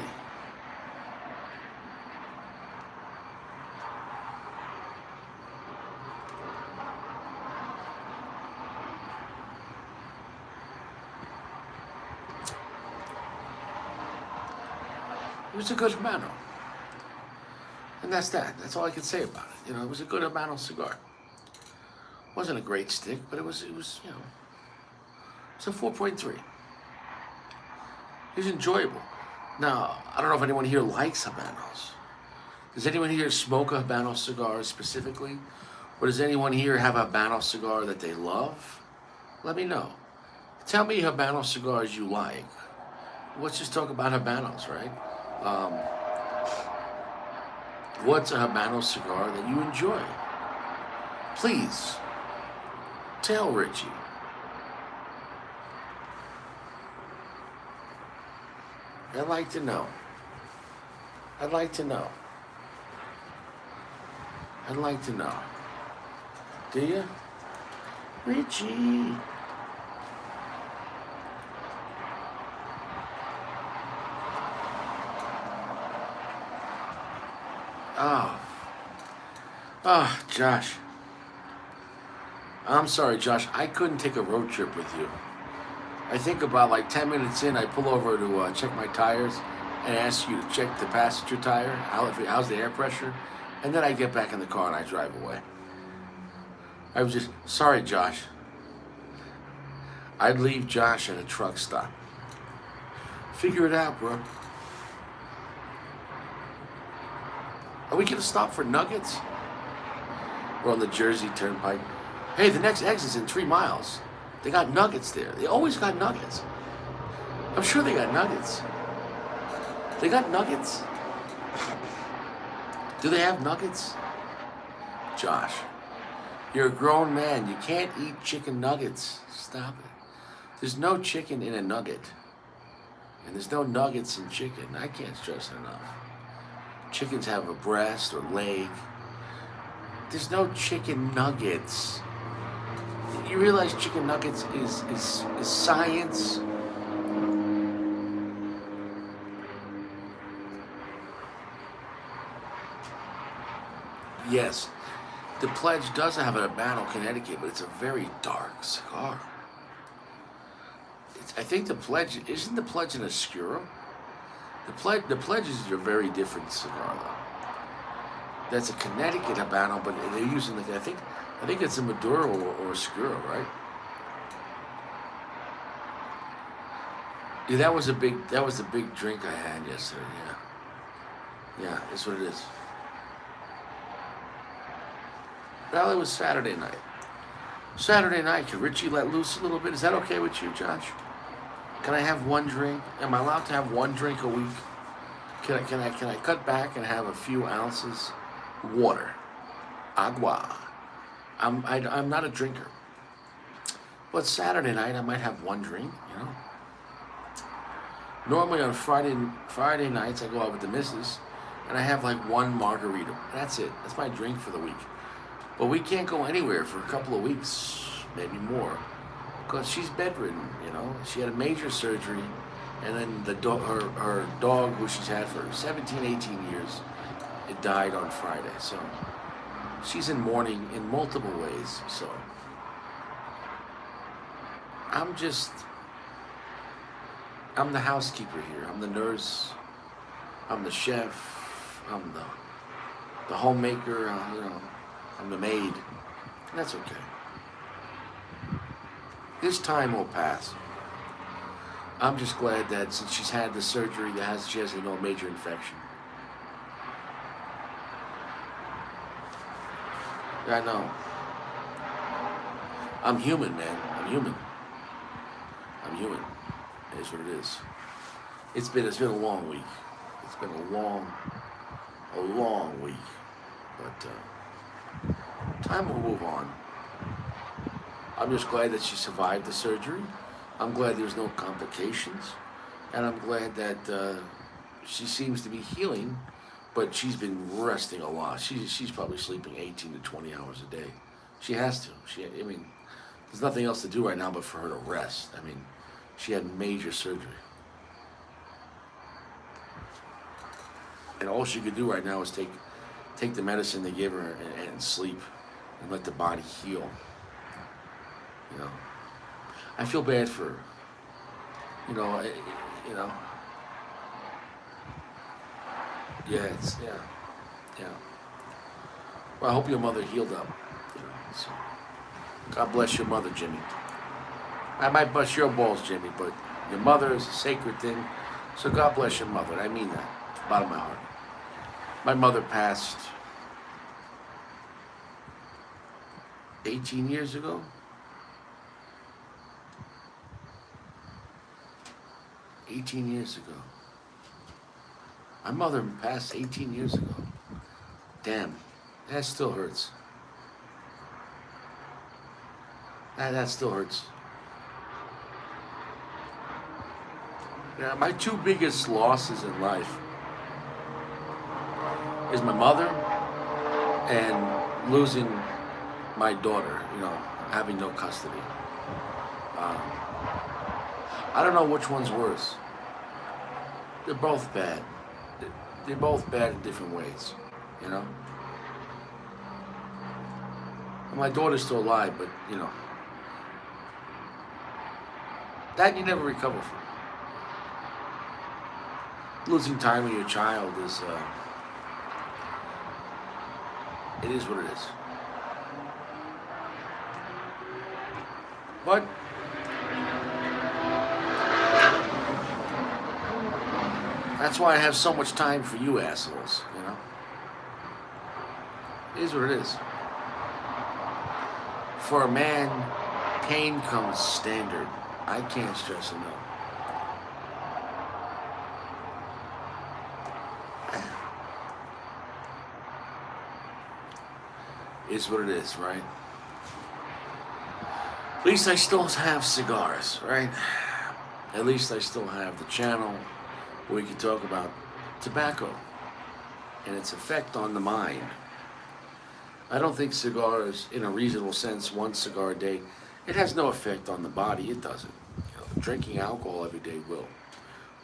It was a good Habano. And that's that. That's all I can say about it. You know, it was a good Habano cigar. Wasn't a great stick, but it was, it's a 4.3. It was enjoyable. Now, I don't know if anyone here likes Habanos. Does anyone here smoke a Habano cigar specifically? Or does anyone here have a Habano cigar that they love? Let me know. Tell me Habano cigars you like. Let's just talk about Habanos, right? What's a Habano cigar that you enjoy? Please, tell Richie. I'd like to know. I'd like to know. I'd like to know. Do you? Richie. Josh. I'm sorry, Josh. I couldn't take a road trip with you. I think about like 10 minutes in, I pull over to check my tires and ask you to check the passenger tire. How's the air pressure? And then I get back in the car and I drive away. I was just, sorry, Josh. I'd leave Josh at a truck stop. Figure it out, bro. Are we gonna stop for nuggets? We're on the Jersey Turnpike. Hey, the next exit's in 3 miles. They got nuggets there. They always got nuggets. I'm sure they got nuggets. They got nuggets? Do they have nuggets? Josh, you're a grown man. You can't eat chicken nuggets. Stop it. There's no chicken in a nugget. And there's no nuggets in chicken. I can't stress it enough. Chickens have a breast or leg. There's no chicken nuggets. You realize chicken nuggets is science? Yes, the Pledge does have an Habano, Connecticut, but it's a very dark cigar. I think the Pledge, isn't the Pledge an Oscuro? The Pledge is a very different cigar, though. That's a Connecticut Habano, but they're using I think it's a Maduro or Oscuro, right? Yeah, that was the big drink I had yesterday. Yeah, that's what it is. Well, it was Saturday night. Saturday night, can Richie let loose a little bit? Is that okay with you, Josh? Can I have one drink? Am I allowed to have one drink a week? Can I cut back and have a few ounces? Water, agua. I'm not a drinker, but Saturday night I might have one drink. You know. Normally on Friday nights I go out with the missus, and I have like one margarita. That's it. That's my drink for the week. But we can't go anywhere for a couple of weeks, maybe more, because she's bedridden. You know, she had a major surgery, and then her dog, who she's had for 17, 18 years. It died on Friday, so she's in mourning in multiple ways. So I'm the housekeeper here. I'm the nurse. I'm the chef. I'm the homemaker. I'm the maid. And that's okay. This time will pass. I'm just glad that since she's had the surgery, she has no major infection. I know. I'm human, man. I'm human. It is what it is. It's been a long week. It's been a long week. But time will move on. I'm just glad that she survived the surgery. I'm glad there's no complications, and I'm glad that she seems to be healing. But she's been resting a lot. She's probably sleeping 18 to 20 hours a day. She has to. I mean, there's nothing else to do right now but for her to rest. I mean, she had major surgery. And all she could do right now is take the medicine they give her and sleep and let the body heal. You know, I feel bad for her. You know, you know. Yeah. Well, I hope your mother healed up. You know, so God bless your mother, Jimmy. I might bust your balls, Jimmy, but your mother is a sacred thing. So God bless your mother. And I mean that from the bottom of my heart. My mother passed 18 years ago. 18 years ago. My mother passed 18 years ago. Damn, that still hurts. That still hurts. Yeah, my two biggest losses in life is my mother and losing my daughter, you know, having no custody. I don't know which one's worse. They're both bad. They're both bad in different ways, you know? And my daughter's still alive, but, you know, that you never recover from. Losing time with your child is, it is what it is. But that's why I have so much time for you assholes, you know? It is what it is. For a man, pain comes standard. I can't stress enough. Is what it is, right? At least I still have cigars, right? At least I still have the channel where we can talk about tobacco and its effect on the mind. I don't think cigars, in a reasonable sense, one cigar a day, it has no effect on the body. It doesn't. You know, drinking alcohol every day will.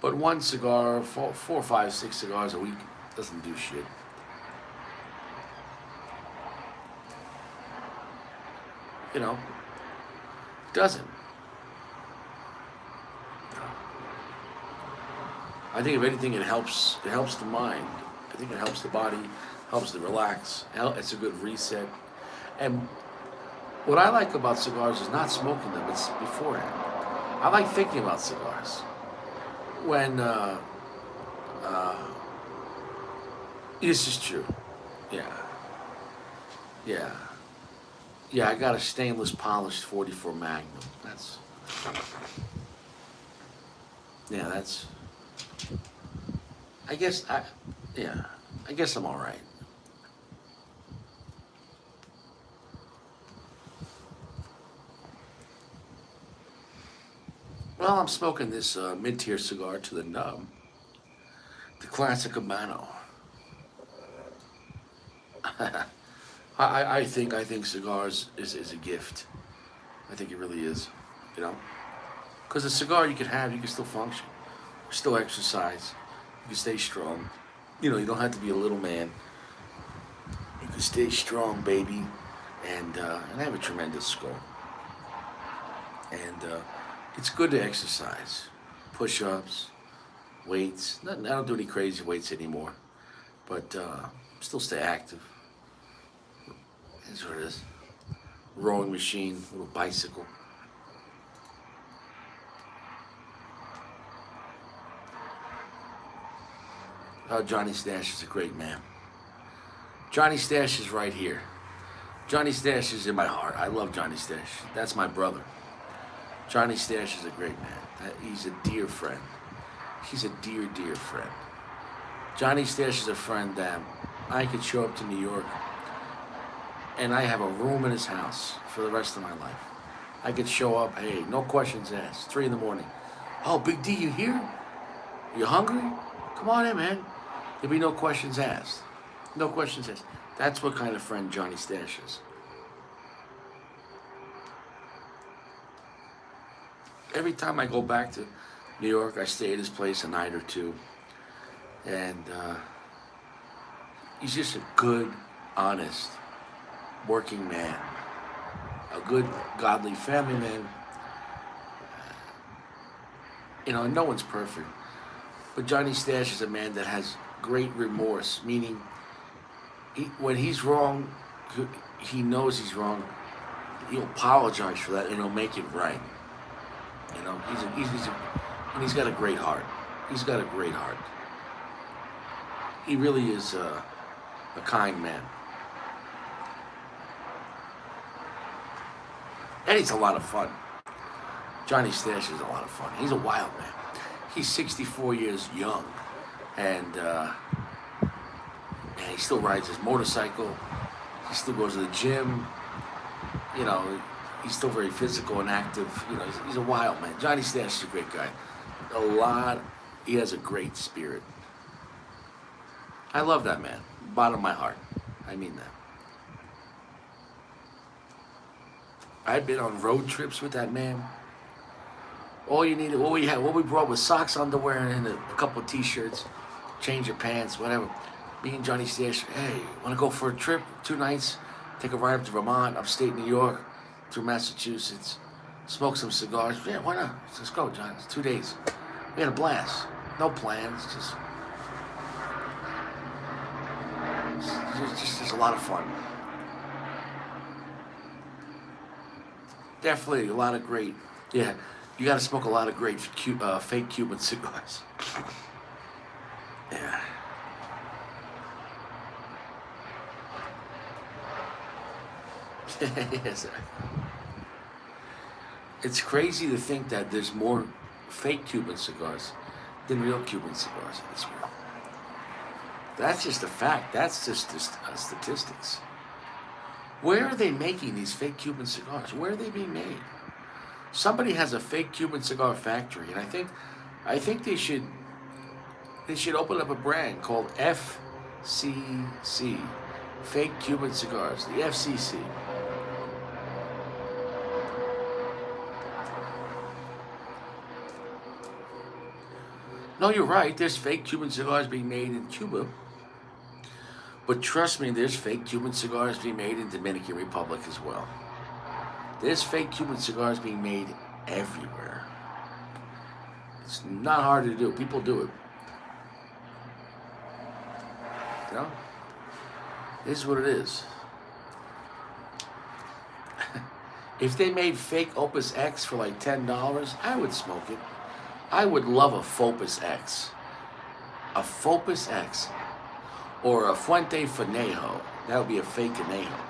But one cigar, four, 5, 6 cigars a week doesn't do shit. You know, doesn't. I think if anything, it helps the mind. I think it helps the body, helps to relax. It's a good reset. And what I like about cigars is not smoking them, it's beforehand. I like thinking about cigars. When, this is true. Yeah, I got a stainless polished 44 Magnum. That's I guess I'm all right. Well, I'm smoking this mid-tier cigar to the nub, the Classic Habano. I think cigars is a gift. I think it really is, you know? Because a cigar you can have, you can still function, still exercise, you can stay strong. You know, you don't have to be a little man. You can stay strong, baby. And I have a tremendous skull. And it's good to exercise. Push-ups, weights. I don't do any crazy weights anymore. But still stay active. That's what it is. Rowing machine, little bicycle. Oh, Johnny Stash is a great man. Johnny Stash is right here. Johnny Stash is in my heart. I love Johnny Stash. That's my brother. Johnny Stash is a great man. He's a dear friend. he's a dear, dear friend. Johnny Stash is a friend that I could show up to New York and I have a room in his house for the rest of my life. I could show up, hey, no questions asked, 3 in the morning. Oh, Big D, you here? You hungry? Come on in, man. There'll be no questions asked. No questions asked. That's what kind of friend Johnny Stash is. Every time I go back to New York, I stay at his place a night or two. And he's just a good, honest, working man. A good, godly family man. You know, no one's perfect. But Johnny Stash is a man that has great remorse, meaning when he's wrong, he knows he's wrong. He'll apologize for that and he'll make it right. You know, and he's got a great heart. He's got a great heart. He really is a kind man. And he's a lot of fun. Johnny Stash is a lot of fun. He's a wild man. He's 64 years young. And he still rides his motorcycle. He still goes to the gym. You know, he's still very physical and active. You know, he's a wild man. Johnny Stash is a great guy. He has a great spirit. I love that man. Bottom of my heart. I mean that. I've been on road trips with that man. All you needed, what we brought was socks, underwear, and a couple of t-shirts, change of pants, whatever. Me and Johnny Stash, hey, want to go for a trip, 2 nights, take a ride up to Vermont, upstate New York, through Massachusetts, smoke some cigars. Yeah, why not? Let's go, John. It's 2 days. We had a blast. No plans, just a lot of fun. Definitely a lot of great, yeah, you got to smoke a lot of great fake Cuban cigars. Yeah. Yes. It's crazy to think that there's more fake Cuban cigars than real Cuban cigars in this world. That's just a fact. That's just statistics. Where are they making these fake Cuban cigars? Where are they being made? Somebody has a fake Cuban cigar factory, and I think they should open up a brand called FCC, Fake Cuban Cigars, the FCC. No, you're right. There's fake Cuban cigars being made in Cuba. But trust me, there's fake Cuban cigars being made in Dominican Republic as well. There's fake Cuban cigars being made everywhere. It's not hard to do. People do it. You know? This is what it is. If they made fake Opus X for like $10, I would smoke it. I would love a Fopus X. A Fopus X. Or a Fuente Fanejo. That would be a fake Anejo.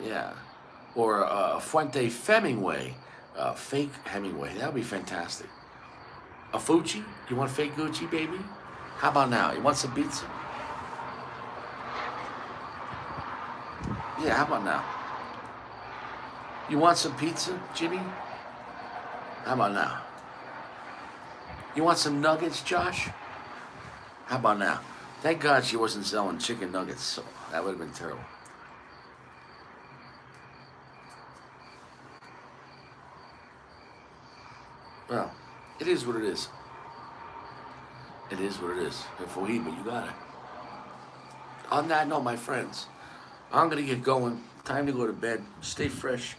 Yeah. Or a Fuente Hemingway. Fake Hemingway. That would be fantastic. A Fucci? You want fake Gucci, baby? How about now? You want some pizza? Yeah, how about now? You want some pizza, Jimmy? How about now? You want some nuggets, Josh? How about now? Thank God she wasn't selling chicken nuggets, so that would have been terrible. Well, it is what it is. It is what it is. And for you, but you got it. On that note, my friends, I'm going to get going. Time to go to bed. Stay fresh.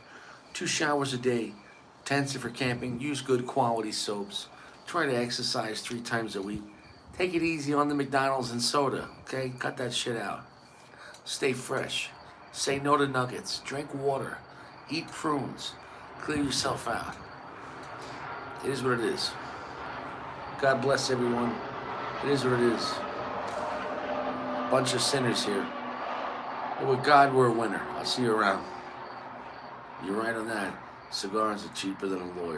2 showers a day. Tents for camping. Use good quality soaps. Try to exercise 3 times a week. Take it easy on the McDonald's and soda, okay? Cut that shit out. Stay fresh. Say no to nuggets. Drink water. Eat prunes. Clear yourself out. It is what it is. God bless everyone. It is what it is. Bunch of sinners here. But with God, we're a winner. I'll see you around. You're right on that. Cigars are cheaper than a lawyer.